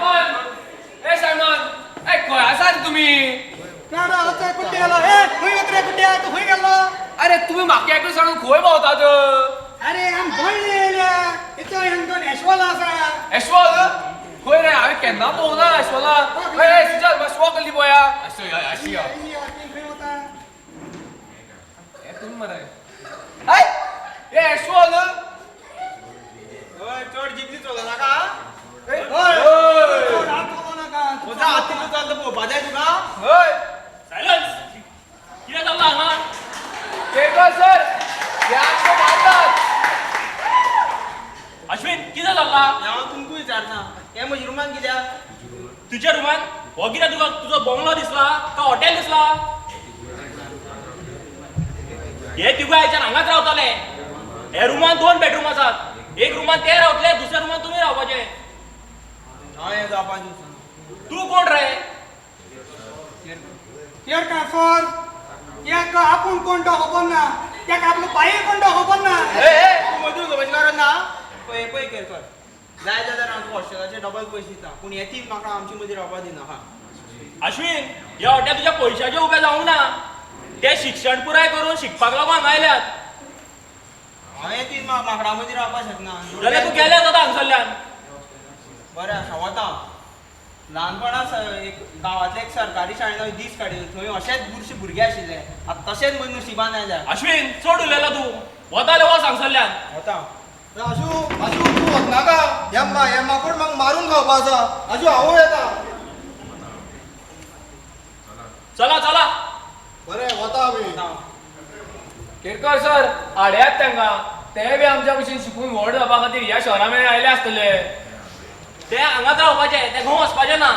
S3: सायमन, ए सायमन, ए खंय आसा रे तुमी?
S2: काडा हाताय कुठे गेलो ए खंय वतरे कुठे तू खंय गेलो
S3: अरे तुम्ही म्हाका एकटो सांगून खंय भोंवतात?
S2: अरे आम भोळले येयल्या इथं हांगून एशवाला आसा
S3: ऐश्वर्य खंय रे? हांवें केन्ना पळोवना ऐश्वर्या. ए सुजात मातशें वॉक केली पळया. अशी या.
S2: खंय वता
S3: हे तुम्ही मरे. हाय ए ऐश्वर्य.
S6: चड जिबली चलों नाका
S2: चड हात चलोव नाका
S6: म्हजो हात तितलो चलता पळोवपा जाय तुका
S3: हय सायलन्स. कितें जालें हांगा? केळकर सर हे आमकां मारतात.
S7: अश्विन कितें जाल्ला?
S6: हांव तुमकां विचारना हे म्हज्या रुमान कित्याक
S7: तुज्या रुमान हो कितें तुका तुजो बंगलो दिसला का हॉटेल दिसला? हे तिगूय आयच्यान हांगाच रावतले. हे रुमान 2 बेडरूम आसात. एक रुमान ते रावतले दुसऱ्या रुमान तुमी रावपाचे.
S6: हांव हें जावपाक दिवचना
S7: तू कोण रे?
S2: केर का सर एक आपूण कोण तो खबर ना एक आपलो पाये कोण तो खबर ना
S6: तू मदूं गवच कारण ना पळय पळय केरकर जाय जाल्यार हांव तुका हॉस्टेलाचे डबल पयशे दिता पूण येती म्हाका आमचे मदीं रावपाक दिना हा
S7: अश्विन हे हॉटेल तुज्या पयशाचे उबे जावंक ना. ते शिक्षण पुराय करून शिकपाक लागून हांगा आयल्यात.
S6: हांव येती माकडा मदीं रावपाक शकना
S7: जाल्यार तूं गेले जाता हांगसरल्यान.
S6: बरें आसा वता ल्हानपणां एक गांवांतल्या एक सरकारी शाळेंत हांवें दीस काडले थंय अशेंच बुरशे भुरगे आशिल्ले आतां तशेंच म्हण नशिबान आयल्या
S7: अश्विन चड उलयला तू. वताले वच हांगसरल्यान.
S6: वता
S2: आशू तू वचनाका हे माकूड म्हाका मारून खावपा आसा आशू हांव येता
S7: चला चला.
S2: बरें वता आमी
S3: केळकर सर आड्यात तांकां. ते बी आमच्या भशेन शिकून व्हड जावपा खातीर ह्या शहरा मेरेन आयले आसतले.
S7: ते हांगाच रावपाचे ते खंय वचपाचे ना.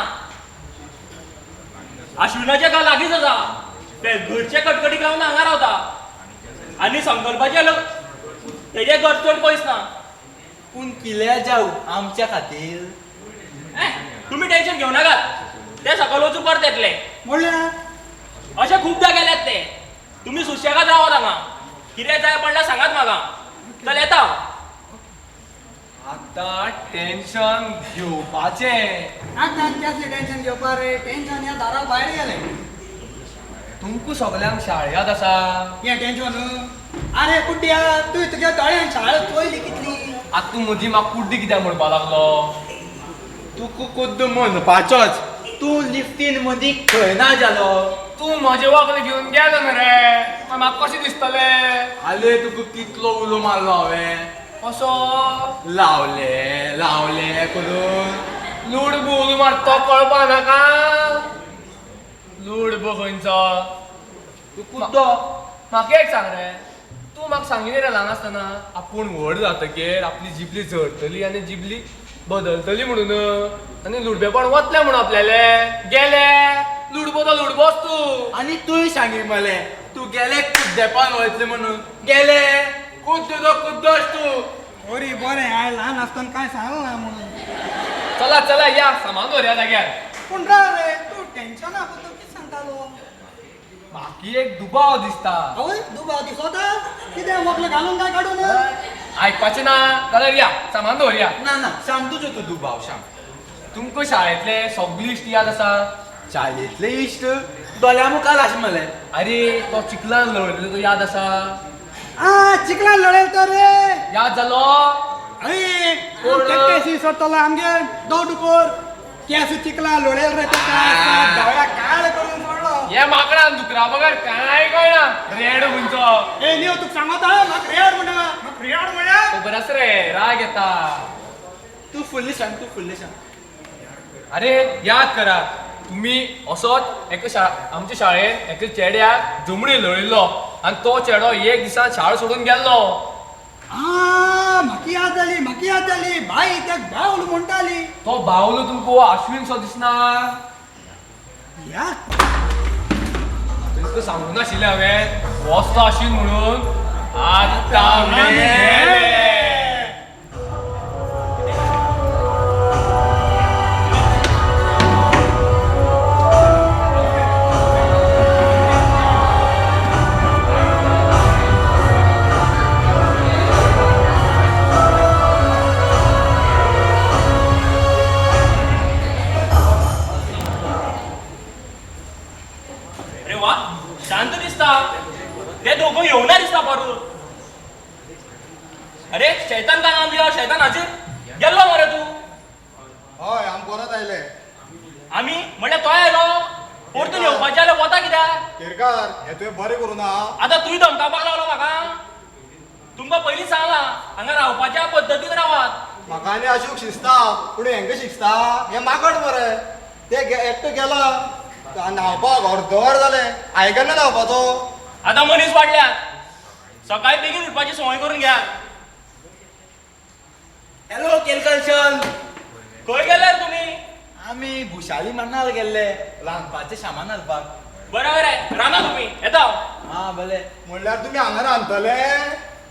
S7: अश्विनाचे गांव लागींच आसा. ते घरचे कटकटीक रावन हांगा रावता आनी संकल्पाचे लोक तेजे घर चड पयस ना.
S6: पूण किल्ल्या जाऊ आमच्या खातीर
S7: तुमी टेन्शन घेवं नाकात. ते सकयल वचून परत येतले.
S2: म्हणल्यार
S7: अशे खूबदां गेल्यात ते. तुमी सुशेगाद रावात हांगा. कितें जाय पडल्यार सांगात म्हाका. चल येता.
S3: आतां टेन्शन घेवपाचें.
S2: आतां कसलें टेन्शन घेवपा रे टेन्शन ह्या दारा भायर गेलें
S3: तुमकां सगल्यांक शाळेंत आसा.
S2: हें टेन्शन अरे कुट्या तुवें तुज्या दोळ्यान शाळा चोयली कितली
S3: आतां तूं मदीं म्हाका कुड्डी कित्याक म्हणपा लागलो?
S6: तूं खुद्द म्हणपाचोच तूं लिफ्टीन मदीं खंय ना जालो
S3: तूं म्हजे वगले घेवन गेलो न्हू रे. म्हाका कशें दिसतलें?
S6: आले तुका कितलो उलो मारलो हांवें
S3: असो
S6: लावले लावले करून
S3: लुडबूल मारतो कळपा नाका. लुडबू खंयचो?
S6: तूं कुद्दो
S3: म्हाका एक सांग रे. तूं म्हाका सांगिल्लें रे ल्हान आसतना आपूण व्हड जातकीर आपली जिबली झडटली आनी जिबली बदलतली म्हणून आनी लुडबेपण वतलें म्हणून आपल्याले गेले. लुडबो तो लुडबोच तूं.
S6: आनी तुवें सांगी मले तूं गेले कुद्देपान वयतले म्हणून गेले कुद्द तो कुद्दोच तूं
S2: ओरी बरें हांवें ल्हान आसतना कांय सांगलें ना म्हणून
S3: चला चला या सामान दवरया जाग्यार.
S2: पूण रे तूं टेन्शना बद्दल कितें सांगतालो
S3: म्हाका एक दुबाव दिसता.
S2: आवय दुबाव दिसता कितें वखलं घालून काय काडून
S3: आयकपाचें ना जाल्यार या सामान दवरया.
S6: ना ना सांग तुजो तूं दुबाव सांग
S3: तुमकां शाळेंतले सगळी इश्ट याद आसा?
S6: शाळेंतले इश्ट दोल्या मुखार आसा मले
S3: अरे तो चिखलान लडलो तो याद आसा?
S2: चिकलान लढेल तर रे
S3: याद जालो?
S2: केसी सोडटलो आमगे दौडुकोर केस चिकला लोळेल रे धावळ्या काळ करून सोडलो
S3: हे माकडान दुकरा बगर काय कळना. रेड खंयचो?
S2: ए न्यू तुका सांगता म्हाका रेड म्हणा
S3: खबर आसा रे राग येता.
S6: तूं फुल्ली सांग तूं फुल्ली सांग
S3: अरे याद करा तुम्ही असोच आमच्या शाळेन एका चेड्याक जमणी लळिल्लो आनी तो चेडो एक दिसान शाळा सोडून गेल्लो.
S2: म्हाका याद जाली बाई त्या बावल म्हणटाली
S3: तो बावलो तुमकां अश्विन सो दिसना? तुका सांगू नाशिल्लें हांवें वस्त आशिल्लो म्हणून आतां मेले.
S7: अरे वा शांत दिसता ते दोघं येवना दिसता बरोबर. अरे शैतान का नाम लिया शैतान हाजीर गेल्लो मरे तू.
S4: हय आम परत आयले.
S7: आम्ही म्हणल्यार तो आयलो परतून येवपाचे जाल्यार वता कित्याक.
S4: केरकार हे तुवें बरें करूं ना.
S7: आतां तुवें धमकावपाक लागलो म्हाका. तुमकां पयलीं सांगला हांगा रावपाच्या पद्दतीन रावात.
S4: म्हाका आनी अशोक शिजता पूण हेंका शिजता हें माकड मरे. ते एकटो गेला न्हांवपाक अर्दवर जालें. हांवें केन्ना न्हांवपाचो.
S7: आतां मनीस वाडल्यात. सकाळी बेगीन उठपाची संवय करून घ्या.
S8: हॅलो केलकर्शन.
S7: खंय गेल्यार तुमी.
S8: आम्ही भुशाली मन्नाल गेल्ले रांदपाचे सामान हाडपाक.
S7: बरोबर आहे रामा तुमी येता.
S8: हा बरे.
S4: म्हणल्यार तुमी हांगा रांदतले.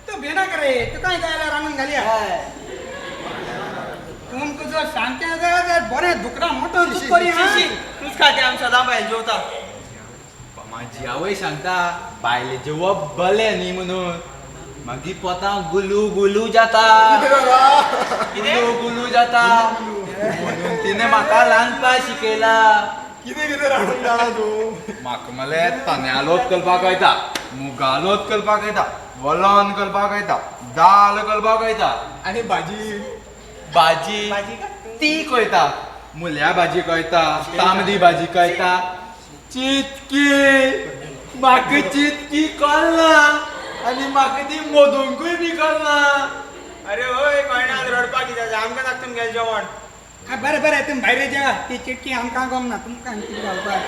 S6: तू भेनाक रे तू काय जायला रानून घालया. तुमकां जर शांती जाय बरें दुकरा मोठो दूख करी हा.
S8: तूच खाते आमी सदां भायर जेवता. म्हाजी आवय सांगता भायले जेवप बरें न्ही म्हणून. मागीर पोटां गुलू गुलू जाता. गुलू गुलू जाता म्हणून तिने म्हाका रांदपाक शिकयला.
S4: कितें कितें रांदून जाणा तूं.
S8: म्हाका मले तांदळालोत करपाक येता, मुगालोत करपाक येता, वलन करपाक येता, दाल करपाक येता.
S4: आनी भाजी
S8: भाजी ती कळटा. मुल्या भाजी कळटा, तांबडी भाजी कळटा. चितकी म्हाका चितकी कळना आनी म्हाका ती मोदूंकूय बी कळना.
S6: अरे होय कळना रडपाक कित्याक आमकां लागता तुमगेलें जेवण. बरें बरें तुमी भायर जेवा. ती चिटकी आमकां गमना तुमकां कितें घालपाक.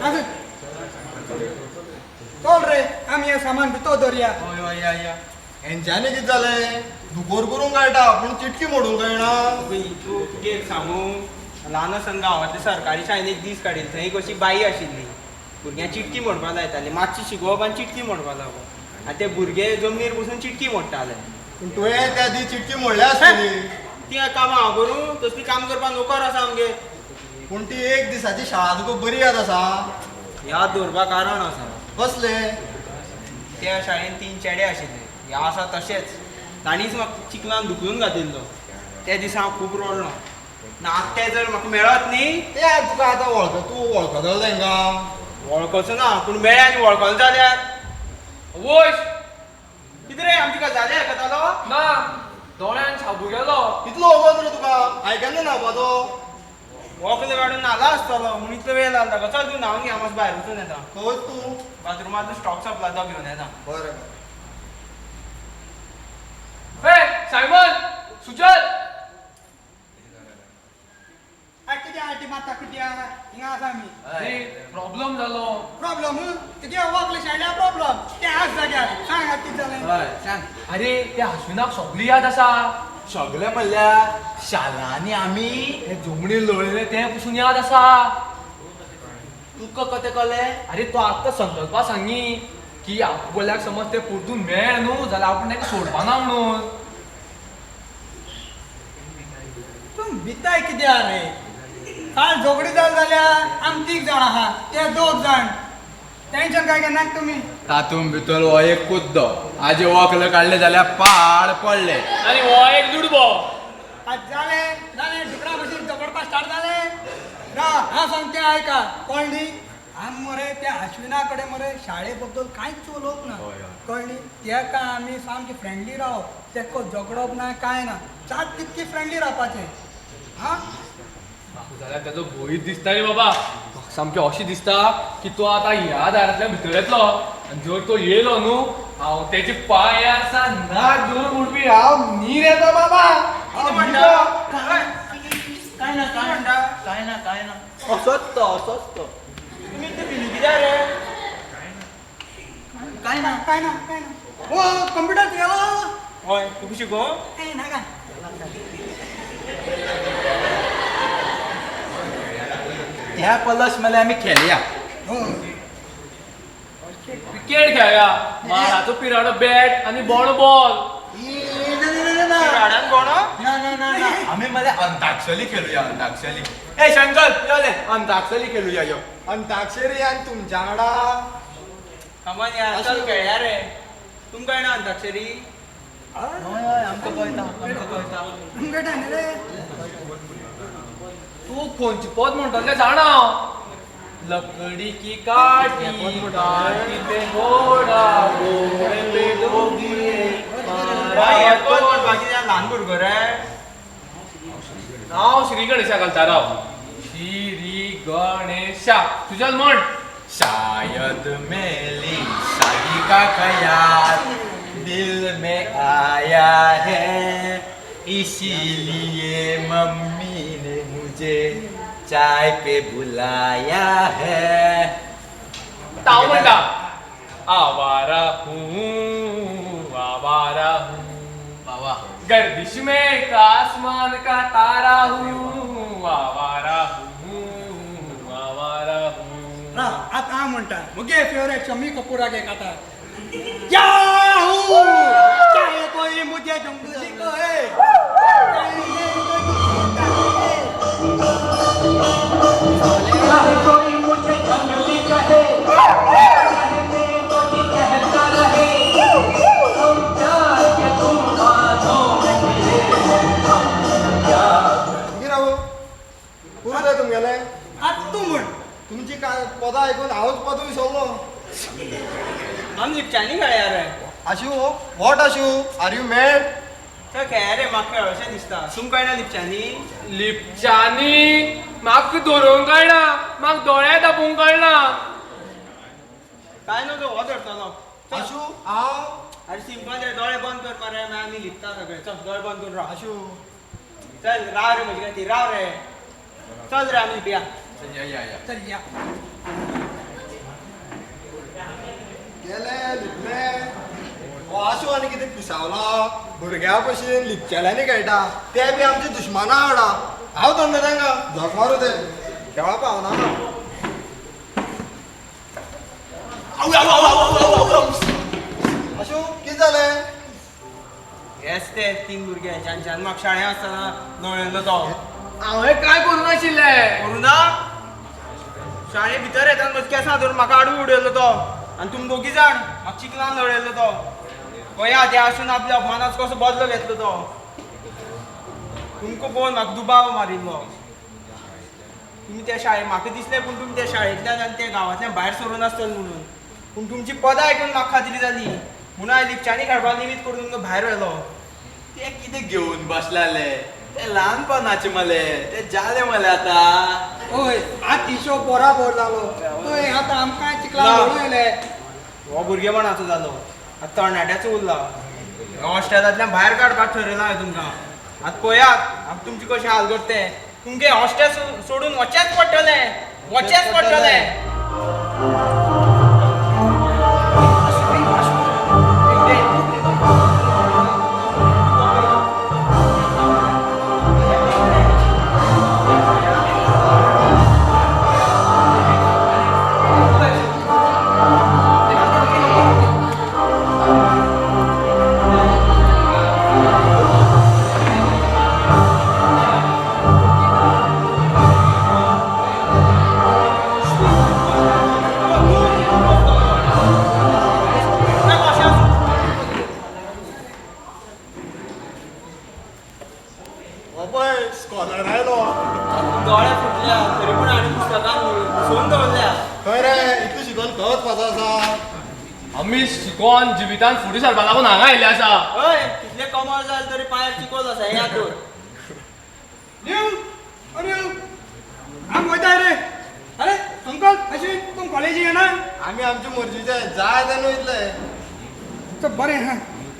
S6: आसूं चल रे आमी हें सामान भितर दवरया.
S8: हय हय या या.
S4: हेंच्यांनी कितें जालें. दुकोर करूंक कळटा पूण चिटकी मोडूंक कळना.
S9: तूं तुगे एक सांगू ल्हान आसतना गांवांतल्या सरकारी शाळेन एक दीस काडील. थंय एक अशी बाई आशिल्ली. भुरग्यांक चिटकी म्हणपाक लायताली. मातशी शिकोवप आनी चिटकी म्हणपाक लागप. आनी ते भुरगे जमनीर बसून चिटकी म्हणटाले.
S4: पूण तुवें त्या दी चिटकी मोडल्या आसतली.
S9: ती कामां हांव करूं तसली काम करपाक नोकर आसा आमगे.
S4: पूण ती एक दिसाची शाळा तुका बरी याद आसा.
S9: याद दवरपाक कारण आसा.
S4: कसले.
S9: त्या शाळेन 3 चेडे आशिल्ले. हे आसा तशेंच. तांणीच म्हाका चिकलान धुकलून घातिल्लो. त्या दिसा हांव खूब रडलो. आतां ते जर म्हाका मेळत न्ही.
S4: ते तुका आतां तूं वळखतलो तांकां.
S9: वळखचो ना पूण मेळ्ळे आनी वळखलो जाल्यार.
S3: वोश
S9: कितें रे आमची गजाली आयकतालो.
S3: ना दोळ्यान शाबू गेलो.
S4: कितलो वगत रे तुका. हांवें केन्ना न्हांवपाचो.
S9: वखद काडून नाला आसतलो म्हूण इतलो वेळ लागला. चल तूं न्हांवन घे मातसो भायर वचून येता.
S4: खंय तूं.
S9: बाथरुमांतलो स्टॉक सोंपला तो घेवन येता.
S4: बरें.
S3: हे सायमन सुजल
S6: कितें आटी माता कित्याक हिंगा आसा आमी.
S3: प्रॉब्लेम जालो.
S6: प्रॉब्लम तुगे वकले शाळ्या प्रॉब्लम. ते आस जाग्यार सांग कितें जालें.
S8: हय सांग.
S3: अरे त्या हासविनाक सगळी याद आसा.
S8: सगळे म्हणल्यार शालांनी आमी
S3: हे जमणी लोळयले ते पसून याद आसा.
S8: तुका कशें कळ्ळें.
S3: अरे तो आत्तां संकल्पा सांगी की आपल्याक समज ते परतून मेळ न्हू जाल्यार आपण ताका सोडपाना म्हणून.
S6: तूं भिताय कित्याक रे. काल झगडी जाल जाल्यार आमी 3 जाण आहा ते 2 जाण. टेन्शन काय घेनात तुमी.
S8: तातूंत भितर हो एक कुद्दो आजे वखले काडले जाल्यार पाड पडले.
S3: आनी हो एक दुडबो.
S6: आज जालें दुकरा भशेन झगडपाक स्टार्ट जालें. हांव सांगतें आयका कळ्ळी. आमी मरे त्या अश्विना कडेन मरे शाळे बद्दल कांयच उलोवप ना. कळ्ळी. तेका आमी सामकी फ्रेंडली रावप. तेका झगडप ना कांय ना. चात तितकी फ्रेंडली रावपाचें. हा
S3: जाल्यार तेजो भंयच दिसता रे बाबा. म्हाका सामकें अशें दिसता की तो आतां ह्या दारांतल्यान भितर येतलो आनी जर तो येयलो न्हू हांव तेचे पांयार सान नाक धरून उडपी हांव न्हीर येता बाबा.
S9: कितें म्हणटा.
S8: काय ना काय ना काय ना काय ना. असोच तो.
S9: तुमी इतले भिली कित्याक रे.
S6: काय ना काय ना काय ना. हो कम्प्युटर गेलो.
S9: हय तुका शिको.
S6: ए नाका.
S8: ह्या पलस मेले आमी खेळया.
S3: क्रिकेट खेळया माराचो पिराडो बॅट आणि बॉल बॉल
S9: राडान कोण
S4: आम्ही मध्ये अंताक्षरी खेळूया अंताक्षरी ए शंकर योले अंताक्षरी खेळूया यो
S6: अंताक्षरी आणि तुमच्या वांगडा
S9: कमान या चल खेळया रे तुमकां कळना अंताक्षरी
S4: आमकां कळटा
S3: तू खंयची पद म्हणटले जाणा लकड़ी की काटी काटी पे घोडा घोडे पे डोगी
S9: बाई कोण म्हणपाची ल्हान भुरगो रे
S3: हांव श्री गणेशा घालता राव श्री गणेशा तुझ्याच म्हण
S4: शायद मेरी शादी का ख्याल दिल में आया है इसीलिए मम्मी ने मुझे चाय पे बुलाया है
S3: ताव म्हणटा आवारा
S4: बाबा
S3: गर्दिश में का आसमान का तारा हूँ आवारा हूँ
S6: आता हांव म्हणटा मुगे फेवरेट शम्मी कपूराक एक आतां याहू चाहे कोई मुझे जंगली कहे तुमगेले आतां तूं म्हण तुमची काय पदां आयकून हांवच पद विसरलो
S9: आमी लिपच्यांनी खेळया रे
S6: Ashu what Ashu are you mad
S9: थंय खेळया रे म्हाका खेळोशें दिसता तुमकां कळना लिपच्यांनी
S3: लिपच्यांनी म्हाका धरूंक कळना म्हाका दोळे धापूंक कळना
S9: काय न्हू तो हो धरतलो
S6: आशू हांव
S9: अरे सिंपल रे दोळे बंद कर मरे मागीर आमी लिपता सगळे चल दोळे बंद करून राव
S6: आशू
S9: चल राव रे म्हजे खातीर राव रे चल रे आमी लिपया
S6: चल या गेले लिपले हो आशू आनी कितें पिसावला भुरग्या भशेन लिपचेल्यांनी खेळटा ते बी आमचे दुश्मना वांगडा हांव धरना तांकां झक मारू ते खेळा पावना आशू कितें जालें
S9: हेच ते तीन भुरगे ज्यांच्यान म्हाका शाळें आसतना नवळेलो तो
S3: हांवें काय करूं नाशिल्लें
S9: करूं ना शाळे भितर येताना म्हजे केंसां धरून म्हाका आडू उडयलो तो आनी तुमी दोगी जाण म्हाका चिकलान लडयलो तो पळया ते आसून आपल्या अपमानाचो कसो बदलो घेतलो तो तुमकां पळोवन म्हाका दुबाव मारिल्लो तुमी त्या शाळेंत म्हाका दिसलें पूण तुमी त्या शाळेंतल्यान आनी त्या गांवांतल्यान भायर सरून आसतले म्हणून पूण तुमची पदां आयकून म्हाका खात्री जाली म्हणून हांवें लिपच्यांनी खेळपा निमित्त करून तुमकां भायर व्हेलो
S4: ते कितें घेवन बसलाले ते ल्हानपणाचे मले ते जाले मले आता
S6: ओय आज तिशो बराबर जालो ओय आतां आमकां चिकला
S9: ना.
S6: म्हणून येले
S9: हो भुरगेपणाचो जालो आतां तरणाट्याचो उरला हॉस्टेलांतल्यान भायर काडपाक ठरयलां हांवें तुमकां आतां पळयात आतां तुमचे कशें हाल करते तुमगे हॉस्टेल सोडून वचचेच पडटलें
S6: स्कॉलर आयलो
S9: दोळे फुटल्या तरी पूण हांवें पुस्तकां घुसोवन दवरल्या
S6: खंय रे इतलें शिकून खंयच पास आसा
S3: आमी शिकोन जिवितान फुडें सरपा लागून हांगा आयिल्ले आसा
S9: हय कितले कमर जाले तरी पांयार चिकोल आसा याद दवर
S6: अरे आम वयता रे अरे अंकल अशी तूं कॉलेजी येना आमी आमचे मर्जीचे जाय तेन्ना वयतले चल बरें हा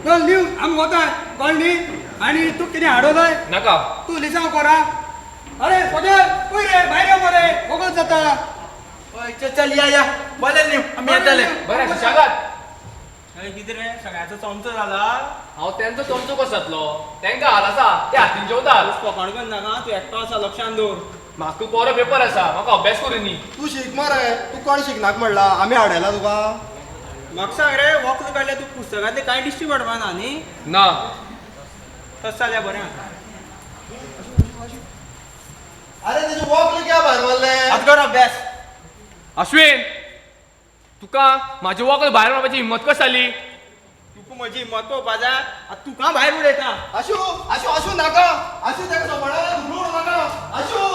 S6: चल न्यू आमी वता कळ्ळी आनी तूं कितें हाडवलंय
S3: नाका
S6: तूं लिसांव करा अरे सगळे पळय रे भायर यो मरे वगत जाता
S9: हय चल या बोले न्यू आमी येतले
S3: बरें सुशागात
S9: हय कितें रे सगळ्याचो चमचो जाला
S3: हांव तेंचो चमचो कसो जातलो तेंकां हाल आसा ते हातीन जेवतात
S9: फकाण करून नाका तूं एकटो आसा लक्षान दवर
S3: म्हाका परो पेपर आसा म्हाका अभ्यास करूनी
S6: तूं शिक मरे तूं कोण शिकनाक म्हणला आमी हाडयला तुका
S9: म्हाका सांग रे वखद काडल्या तू पुस्तकांतले कांय दिश्टी पडपा ना न्ही
S3: ना
S9: तस जाल्यार बरें आसा
S4: अरे तेजे वॉक क्या भायर मारले
S9: आतां कर अभ्यास
S3: अश्विन तुका म्हाजे वखद भायर मारपाची हिम्मत कशी जाली
S9: तुका म्हजी हिम्मत पळोवपा जाय आतां तुका भायर उडयता
S4: आशू आशू आशू नाका आशू तेका सांबाळा धुलूड नाका आशू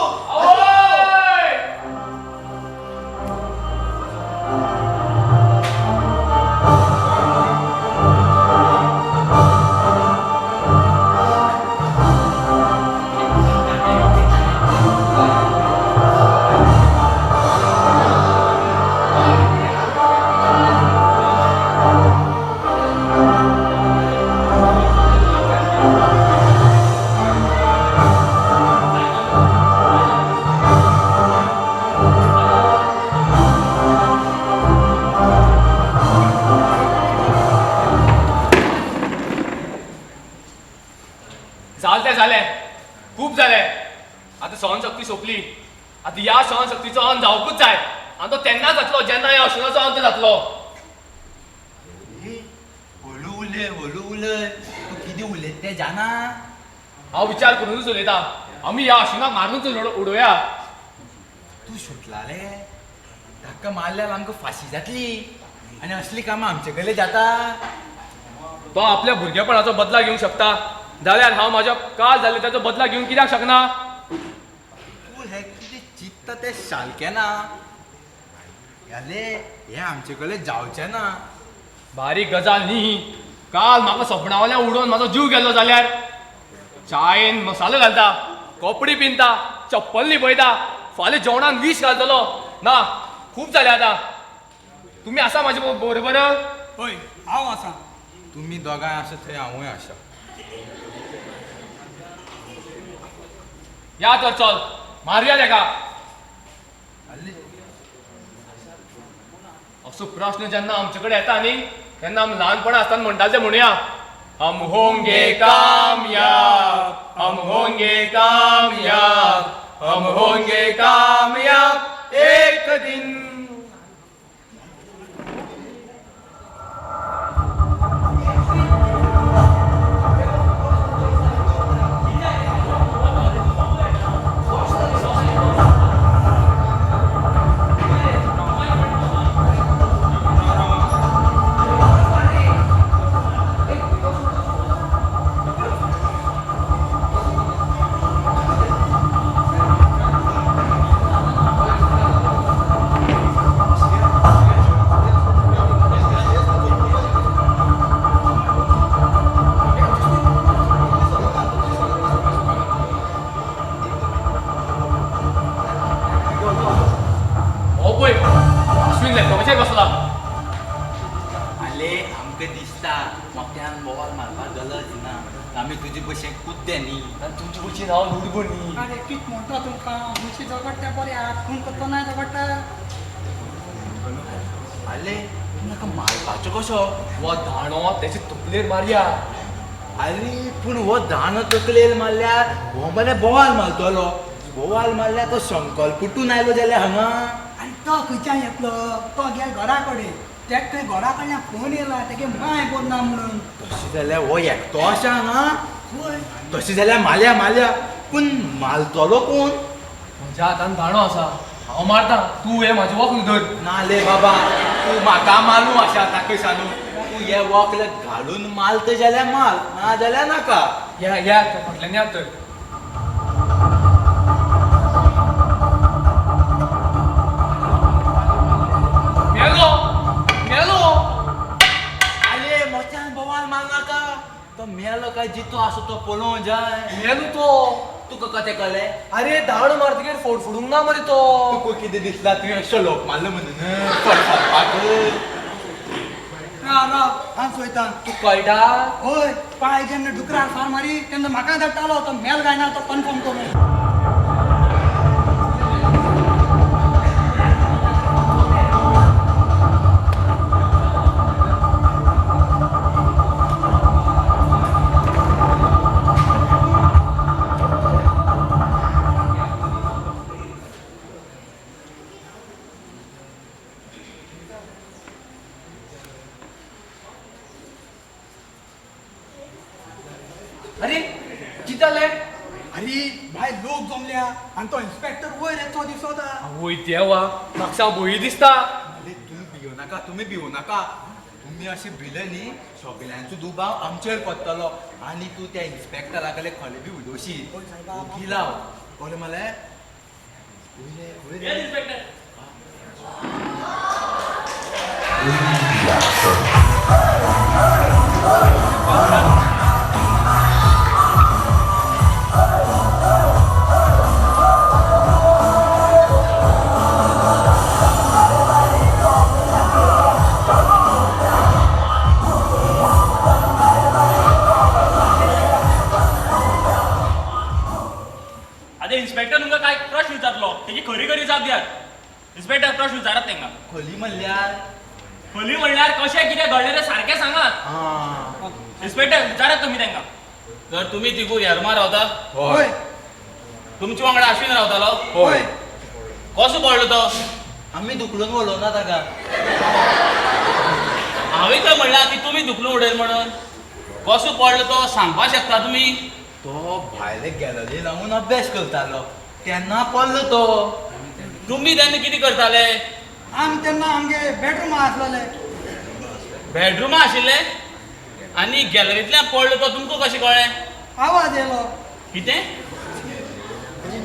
S3: जालें खूप जालें आता सहनशक्ती सोंपली आता ह्या सहनशक्तीचो अंत जावपूच जाय आनी तो तेन्ना जातलो जेन्ना ह्या अश्विनाचो अंत जातलो
S8: हळू उलय तू कितें उलयता तें जाणा
S3: हांव विचार करूनच उलयता आमी ह्या अश्विनाक मारूनच उडोवया
S8: तू सुटलाले धक्का मारल्यार आमकां फाशी जातली आनी असली कामां आमचे कडले जाता
S3: तो आपल्या भुरगेपणाचो बदला घेवंक शकता जाल्यार हांव म्हाज्या काल जाल्ले ताचो बदला घेवंक कित्याक शकना
S8: तू हे कितें चित्ता तें सारकें ना हे आमचे कडले जावचें ना
S3: बारीक गजाल न्ही काल म्हाका सपनावल्यान उडोवन म्हाजो जीव गेलो जाल्यार चायेन मसालो घालता कपडे पिंता चप्पल लिपयता फाल्यां जेवणान विश घालतलो ना खूब जालें आतां तुमी आसा म्हाजे बरोबर
S6: हय हांव आसा
S8: तुमी दोगांय आसा थंय हांवूय आसा
S3: या तर चल मारया तेका असो प्रश्न जेन्ना आमचे कडेन येता न्ही तेन्ना आमी ल्हानपणा आसतना म्हणटाले म्हणुया हम होंगे कामयाब हम होंगे कामयाब हम होंगे कामयाब एक दिन
S8: आमी तुजी भशेन कुद्दे न्ही
S3: तुमची भशेन हांव लुडबुणी
S6: अरे कित म्हणटा तुमकां मुशी झगडटा बरें आखून करता नाही झगडटा
S8: आले नाका मारपाचो कसो
S3: वो दाणो तेचे तकलेर मारया
S8: अरे पूण हो दाणो तकलेर मारल्यार हो मरे बोवाल मारतलो बोवाल मारल्यार तो संकल्प फुटून आयलो जाल्यार हांगा
S6: आनी तो खंयच्यान येतलो तो गेल घरा कडेन तेक थंय घरा कडल्यान फोन येयला तेगे माय बोर ना म्हणून
S8: तशें जाल्यार हो एकटो आसा हांगा तशें जाल्यार मारया पूण मारतलो कोण
S3: म्हज्या हातान दाणो आसा हांव मारता तूं हे म्हाजें वखद धर
S8: नाले बाबा तूं म्हाका मारूं आसा ताका सांगू तूं हे वखद घालून मारता जाल्यार मार ना जाल्यार नाका
S3: या फाटल्यान या तर
S8: मेलो काय जितो असो तो पळोवं जाय
S3: मेलो तो
S8: तुका कतें कळ्ळें
S3: अरे दाणो मारतकीर फोडफोडूंक ना मरे तो
S8: तुका कितें दिसला तुवें अशें लोक मारलो म्हणून फडफडपाक
S6: राव हांव चोयतां
S3: तूं कळटा
S6: हय पाय जेन्ना डुकरार फार मारी तेन्ना म्हाका धाडटालो तो मेल काय ना तो कन्फर्म करून भायर लोक जमल्या आणि तो इन्स्पेक्टर वयर येतो दिसता.
S3: वय देवा म्हाका भंय दिसता.
S8: तुम्ही भिवू नाका तुम्ही असे भिले न्ही सगळ्यांचो दुबाव आमचेर पडटलो आणि तू त्या इन्स्पेक्टरा कडेन खले बी उलोवशी गिलाव कळ्ळें मले.
S7: Yes, inspector. आधी इन्स्पेक्टर तुमका काय प्रश्न विचारलो त्याची खरी खरी जाप दियात. इन्स्पेक्टर प्रश्न विचारात तेंका.
S8: खोली म्हणल्यार
S7: खोली म्हणल्यार कशें कितें घडलें तें सारकें सांगात. इन्स्पेक्टर विचारात तुम्ही तेंका. तर तुम्ही तिगूर येरमार रावता.
S6: होय
S7: तुमच्या वांगडा अश्विन रावतालो.
S6: होय
S7: कसो पडलो तो.
S8: आम्ही दुखलून उलोवना ताका.
S7: हांवें तर म्हणला की तुम्ही दुखलो उडयल म्हणून. कसो पडलो तो सांगपाक शकता तुमी.
S8: तो भायले गॅलरी लावून अभ्यास करतालो तेन्ना पडलो तो.
S7: तुम्ही तेन्ना कितें करताले.
S6: आमी तेन्ना आमगे बेडरूम आसलेले.
S7: बेडरूमा आशिल्ले आनी गॅलरींतल्यान पडलो तो तुमकां कशें कळ्ळें.
S6: आवाज येयलो.
S7: कितें.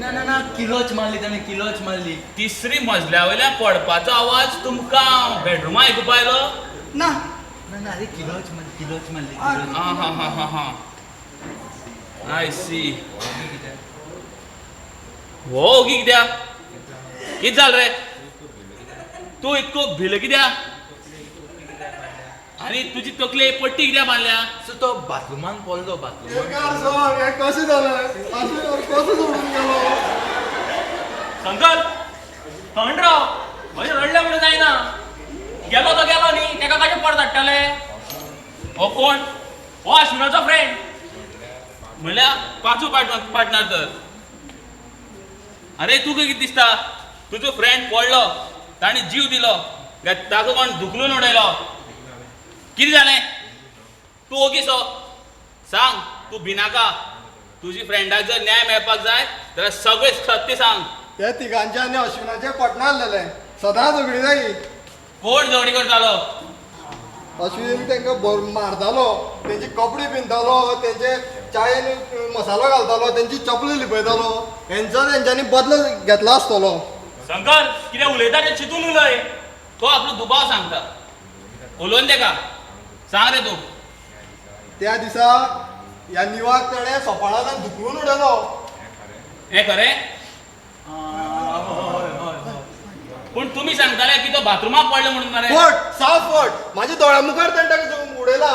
S8: ना ना ना किलोच मारली ताणें किलोच मारली.
S7: तिसरी मजल्या वयल्यान पडपाचो आवाज तुमकां बेडरूमा आयकुपा आयलो.
S6: ना
S8: ना ना अरे किलोच मारली किलोच मारली.
S7: हां हां हां हां हां आय सी. हो ओगी कित्याक. कितें जालें रे. तूं इतको भिलो कित्याक. आनी तुजी तकले पट्टी कित्याक बांदल्या.
S8: सो तो बाथरुमान पडलो बाथरुमान.
S2: कशें जालें आश्विन कसो सोडून गेलो.
S7: संकल थंड राव. अशें रडलें म्हणून जायना. गेलो तो गेलो न्ही तेका कशें पड धाडटले. हो कोण. हो अश्विनाचो फ्रेंड म्हणल्यार पांचू पार्टनर तर. अरे तू कितें दिसता. तुजो फ्रेंड पडलो ताणी जीव दिलो काय ताका कोण दुखलून उडयलो. कितें जालें. तूं ओगीसो सांग. तूं भिनाका. तुजी फ्रेंडाक जर न्याय मेळपाक जाय जाल्यार सगळें सत्य सांग.
S2: हे तिगांचे आनी अश्विनाचे पटनासलेले सदां झगडी जायी.
S7: कोण झगडी करतालो.
S2: अश्विन तांकां मारतालो तेंची कपडे पिंतालो तेंचे चायेन मसालो घालतालो तेंची चपली लिपयतालो. हेंचो तेंच्यांनी बदलो घेतलो आसतलो.
S7: शंकर कितें उलयता तें चिंतून उलय. तो आपलो दुबाव सांगता. उलोवन तेका सांग रे तूं.
S2: त्या दिसा ह्या निवाक तेणें सोपाळान दुखलून उडयलो.
S7: हें खरें. पूण तुमी सांगताले की तो बाथरुमाक पडलो म्हणून मरे.
S2: फट साफ फट म्हाज्या दोळ्या मुखार तेणें ताका उडयला.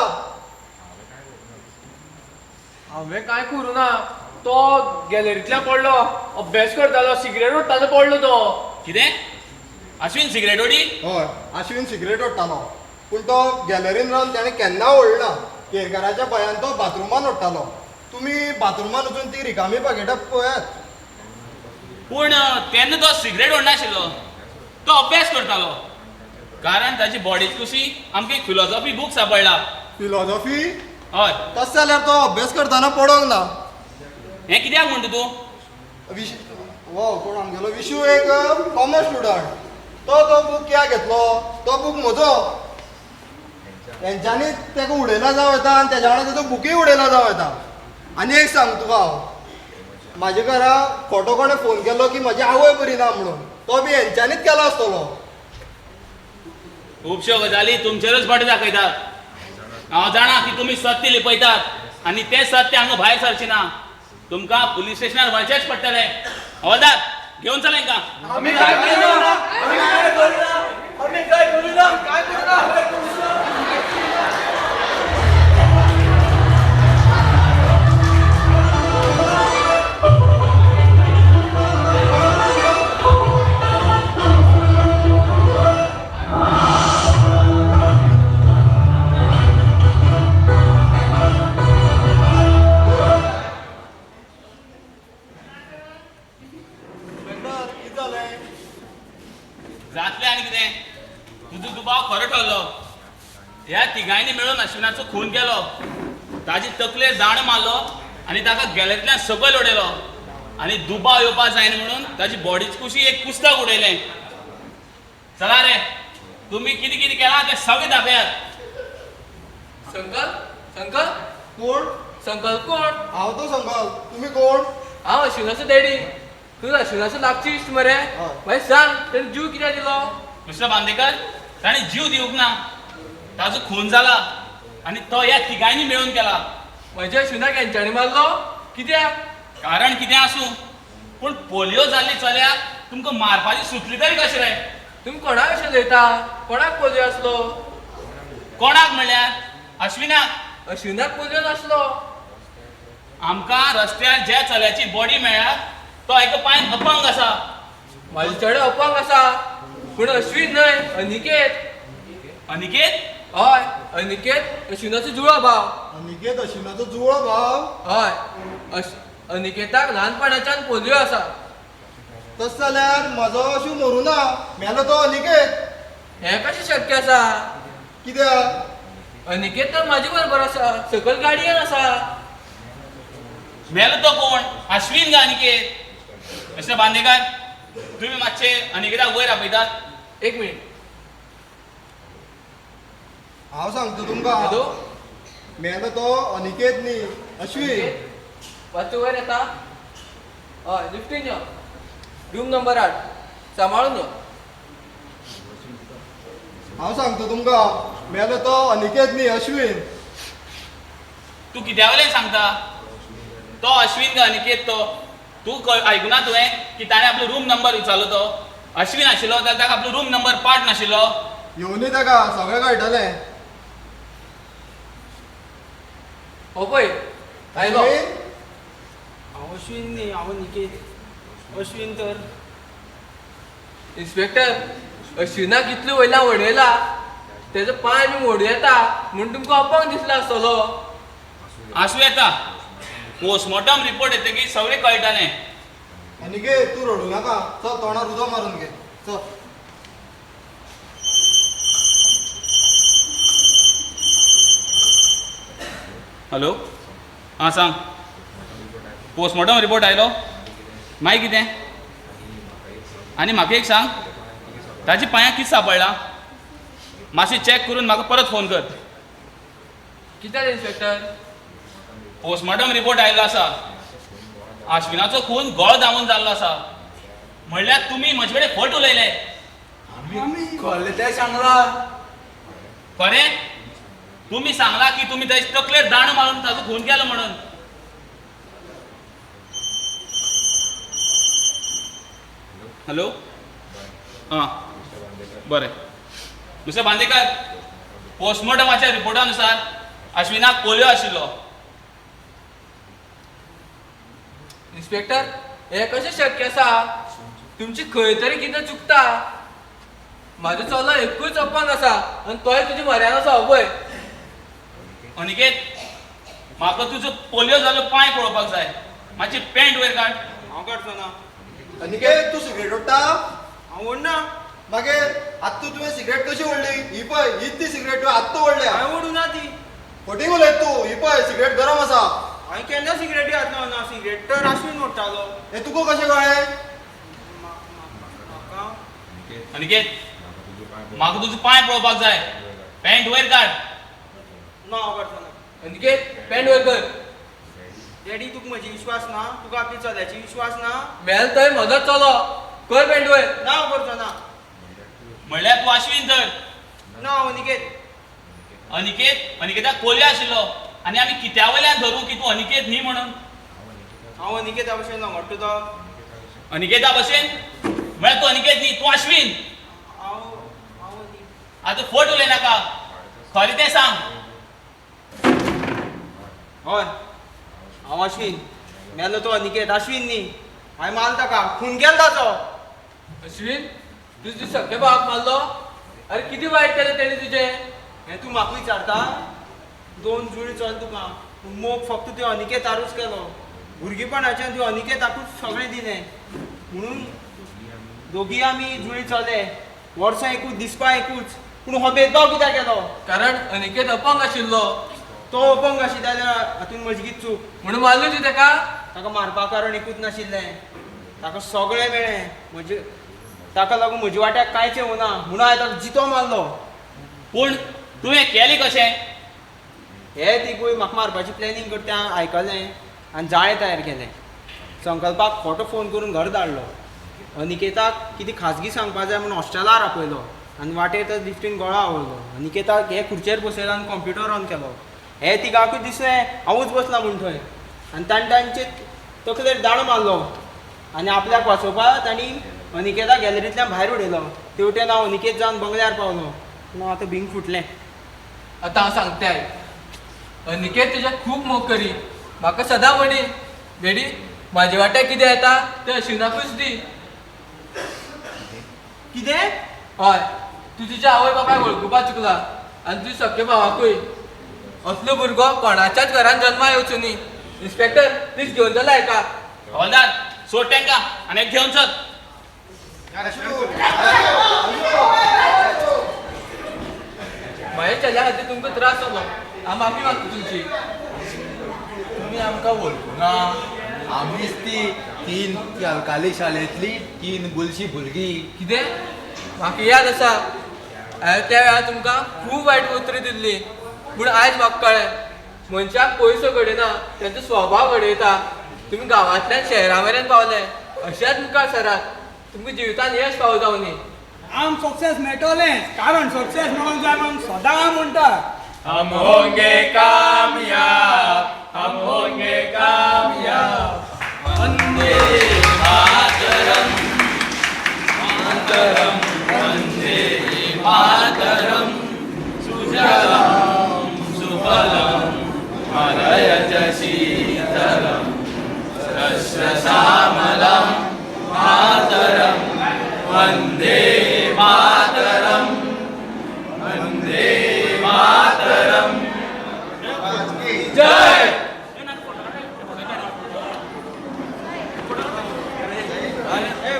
S3: हांवें काय करूं ना. तो गॅलरींतल्यान पडलो. अभ्यास करतालो. सिगरेट ओडटालो पडलो तो.
S7: कितें. अश्विन सिगरेट ओडी.
S2: हय अश्विन सिगरेट ओडटालो पूण तो गॅलरीन रावन ताणें केन्ना ओडला. केरकाराच्या भंयान तो बाथरुमान ओडटालो. तुमी बाथरुमान वचून ती रिकामी पाकिटां पळयात.
S7: पूण तेन्ना तो सिगरेट ओडनाशिल्लो. तो अभ्यास करतालो. कारण ताची बॉडी कशी आमकां एक फिलॉसॉफी बूक सांपडला.
S2: फिलॉसॉफी.
S7: हय.
S2: तशें जाल्यार तो अभ्यास करतना पडोंक ना.
S7: हें कित्याक म्हणटा तूं.
S2: वो कोण आमगेलो विशू एक कॉमर्स स्टुडंट. तो बूक कित्याक घेतलो. तो बूक म्हजो. तेंच्यांनी ताका उडयला जावं येता आनी तेज्या वांगडा तेजो बुकूय उडयला जावं येता. आनी एक सांग तुका हांव म्हाज्या घरा खोटो कोणें फोन केलो की म्हाजी आवय बरी ना म्हणून तो बी हेंच्यांनीच केलो आसतलो.
S7: खुबश्यो गजाली तुमचेरच बट दाखयतात. हांव जाणा की तुमी सत्य लिपयतात आनी तें सत्य हांगा भायर सरचें ना. तुमकां पुलीस स्टेशनार वचचेंच पडटलें. हवालदार घेवन चल हांकां.
S6: आमी काय करूना. आमी काय करूना. आमी काय करूना. काय करूना.
S7: जातलें आनी कितें. तुजो दुबाव खरो ठरलो. ह्या तिगांयनी मेळून अश्विनाचो खून केलो. ताजी तकलेर दांड मारलो आनी ताका गॅलरींतल्यान सकयल उडयलो. आनी दुबाव येवपा जायना म्हणून ताची बॉडीच कुशी एक पुस्तक उडयलें. चला रे, तुम्ही कितें कितें केलां तें सगळें दाखयात.
S3: संकल्प संकल्प
S2: कोण?
S3: संकल्प कोण?
S2: हांव तो संकल्प. तुम्ही कोण?
S3: हांव अश्विनाचो डॅडी. तुजो अश्विनाचो लागची इश्ट मरे. मागीर सांग तेणें जीव कित्याक दिलो?
S7: मिस्टर बांदेकर, ताणें जीव दिवंक ना. ताजो खून जाला आनी तो ह्या तिगांयनी मेळून केला.
S3: म्हज्या अश्विनाक हेंच्यांनी मारलो? कित्याक?
S7: कारण कितें आसूं, पूण पोलियो जाल्ली चल्याक तुमकां मारपाची सुटली तरी कशें रे?
S3: तुमी कोणाक अशें उलयता? कोणाक पोलियो आसलो?
S7: कोणाक म्हणल्यार अश्विनाक.
S3: अश्विनाक पोलियो नासलो.
S7: आमकां रस्त्यार ज्या चल्याची बॉडी मेळ्ळ्या तो एका पांयान अपंग आसा.
S3: म्हाजे चेडो अपंग आसा. पूण अश्विन न्हय, अनिकेत.
S7: अनिकेत?
S3: हय, अनिकेत अश्विनाचो जुळो भाव.
S2: अनिकेत अश्विनाचो जुळो भाव?
S3: हय, अनिकेताक ल्हानपणाच्यान पोलियो आसा.
S2: तस जाल्यार म्हजो अश्व मरू ना, मेलो तो अनिकेत.
S3: हें कशें शक्य आसा?
S2: कित्याक?
S3: अनिकेत तर म्हाजे बरोबर आसा, सकयल गाडयेन आसा.
S7: मेलो तो कोण? अश्विन गा अनिकेत. मिस्टर बांदेकर, तुम्ही मातशे अनिकेताक वयर आपयतात.
S3: एक मिनिट.
S2: हांव सांगता तुमकां.
S3: हॅलो,
S2: मेलो तो अनिकेत न्ही, अश्विन.
S3: मातशें वयर येता? हय, लिफ्टीन यो. Room number 8. सांबाळून यो.
S2: हांव सांगता तुमकां, मेलो तो अनिकेत न्ही, अश्विन.
S7: तू कित्या वयल्यान सांगता? तो अश्विन गा अनिकेत तो. तू आयकुना तुवें की ताणें आपलो रूम नंबर विचारलो तो. अश्विन आशिल्लो जाल्यार ताका आपलो रूम नंबर पाठ नाशिल्लो.
S2: येवनी ताका सगळें कळटलें.
S3: हो पळय, आयलो.
S2: अश्विन?
S9: हांव अश्विन न्ही, हांव निकेत. अश्विन तर
S3: इन्स्पेक्टर, अश्विनाक इतले वयल्यान वडयला, तेजो पांय बी मोडू येता म्हूण तुमकां अपंग दिसलो आसतलो.
S7: आसूं येता. पोस्टमॉर्टम रिपोर्ट येतकीर सगळें कळटलें.
S2: अनिकेत, तूं रडू नाका. चल तोंडार उदक मारून घे. चल.
S7: हॅलो, हां सांग. पोस्टमॉर्टम रिपोर्ट आयलो? मागीर कितें? आनी म्हाका एक सांग, ताची पांयां कितें सांपडलां? मातशें चॅक करून म्हाका परत फोन कर.
S3: कित्याक इन्स्पेक्टर?
S7: पोस्टमॉर्टम रिपोर्ट आयिल्लो आसा. अश्विनाचो खून गळ दामून जाल्लो आसा. म्हणल्यार तुमी म्हजे कडेन फट उलयले.
S8: खोल्ले तें सांगला.
S7: खरें? तुमी सांगला की तुमी ताचे तकलेर दांडो मारून ताचो खून केलो म्हणून. हॅलो, हां बरें. मिस्टर बांदेकर, पोस्टमॉर्टमाच्या रिपोर्टानुसार अश्विनाक पोलियो आशिल्लो.
S3: इन्स्पेक्टर, हें कशें शक्य आसा? तुमची खंय तरी कितें चुकता. म्हाजो चलो एकूच अपंग आसा आनी तोय तुजी म्हऱ्यान आसा पळय.
S7: अनिकेत, म्हाका तुजो पोलियो जाल्लो पांय पळोवपाक जाय. मातशी पॅन्ट वयर काड.
S9: हांव काडचो ना.
S2: अनिकेत, तूं सिगरेट ओडटा?
S9: हांव ओडना.
S2: मागीर आत्ता तुवें सिगरेट कशी ओडली? ही पळय, हीच ती सिगरेट तुवें आत्ता ओडल्या.
S9: हांवें ओडूं ना ती.
S2: फटींग उलयत तूं. ही पळय, सिगरेट गरम आसा.
S9: हांवें केन्ना सिगरेटी घातलो ना. सिगरेट तर अश्विन ओडटालो.
S2: हें तुका कशें कळ्ळें?
S9: म्हाका
S7: अनिकेत, म्हाका तुजो पांय पळोवपाक जाय. पॅन्ट वयर काड.
S9: ना, हांव काडचो ना.
S3: अनिकेत, पॅन्ट वयर कर.
S9: डॅडी, तुका म्हजी विश्वास ना? तुका आपली चल्याची विश्वास ना?
S3: मेल थंय म्हजोच चलो. कर पॅन्ट वयर.
S9: ना, हांव करचो ना.
S7: म्हणल्यार तूं अश्विन तर.
S9: ना, हांव निकेत.
S7: अनिकेताक पोलियो आशिल्लो आनी आमी कित्या वयल्यान धरूं की तूं अनिकेत न्ही म्हणून?
S9: हांव निकेता भशेन सांगोडटा तो.
S7: अनिकेता भशेन? म्हळ्यार तूं अनिकेत न्ही, तूं अश्विन.
S9: हांव न्ही.
S7: आतां फट उलय नाका. खरें तें सांग.
S9: हय, हांव अश्विन. मेलो तो अनिकेत, अश्विन न्ही. हांवें मारलो ताका. खून केलो ताचो.
S3: अश्विन, तुजी सख्या भावाक मारलो? अरे किती वायट केलें तेणी तुजें?
S9: हें तूं म्हाका विचारता? 2 जुळी चल तुका. पूण मोग फक्त त्यो अनिकेतारूच केलो. भुरगेपणाच्यान त्यो अनिकेताकूच सगळें दिलें. म्हणून दोगी आमी जुळी चले. वर्सां एकूच, दिसपा एकूच. पूण हो भेदभाव कित्याक केलो?
S3: कारण अनिकेत अपंग आशिल्लो
S9: तो अपंग आशिल्लो जाल्यार हातून म्हजी कितें चूक?
S3: म्हणून मारलो ती ताका.
S9: ताका मारपा कारण एकूच नाशिल्लें ताका सगळें मेळ्ळें म्हणजे ताका लागून म्हज्या वाट्याक कांयच येवना म्हणून हांवें ताका जितो मारलो.
S7: पूण तुवें केलें कशें?
S9: हे ती पळय म्हाका मारपाची प्लॅनिंग करता तें आयकलें आनी जाळें तयार केलें. संकल्पाक खोटो फोन करून घर धाडलो. अनिकेताक कितें खाजगी सांगपा जाय म्हणून हॉस्टेलार आपयलो आनी वाटेर तर लिफ्टीन गळो आवरलो. अनिकेताक हे खुर्चेर बसयलो आनी कंप्युटर ऑन केलो. हे तिगाकूच दिसलें हांवूच बसला म्हूण थंय आनी ताणें तांचे तकलेर दाणो मारलो आनी आपल्याक वाचोवपाक तांणी अनिकेता गॅलरींतल्यान भायर उडयलो. तेवटेन हांव अनिकेत जावन बंगल्यार पावलो पूण आतां भिंग फुटलें.
S10: आतां हांव सांगताय अनिकेत तुज्या खूब मोग करी म्हाका सदां म्हणी डॅडी म्हाजे वाट्याक कितें येता तें अश्विनाकूच दी.
S9: कितें?
S10: हय तूं तुज्या आवय बापायक वळखुपाक चुकला आनी तुज्या सख्या भावाकूय. असलो भुरगो कोणाच्याच घरान जल्मा येवचो न्ही. इन्स्पेक्टर प्लीज घेवन चला हेका.
S7: हवालदार सोड तेंकां आनी एक घेवन चल.
S10: म्हाज्या चल्या खातीर तुमकां त्रास जालो हांव माफी मागता तुमची.
S8: तुम्ही आमकां वळखुना आमीच ती तीन अलकाली शाळेंतली 3 बुलशी भुरगीं.
S10: कितें? म्हाका याद आसा हांवें त्या वेळार तुमकां खूब वायट उतरां दिल्लीं पूण आयज म्हाका कळ्ळें मनशाक पयसो घडयना तांचो स्वभाव घडयता. तुमी गांवांतल्यान शहरा मेरेन पावले अशेंच मुखार सरात तुमकां जिवितांत यश पावो जावं न्ही.
S6: आम सक्सेस मेळटलेंच कारण सक्सेस मेळोंक जाय म्हणून सदां म्हणटा.
S3: हम होंगे कामयाब, हम होंगे कामयाब.
S7: वंदे मातरम मातरम वंदे मातरम सुजलाम सुफलाम मलयज शीतलम शस्य श्यामलम मातरम वंदे मातरम वंदे मातरम. जय.
S9: ए,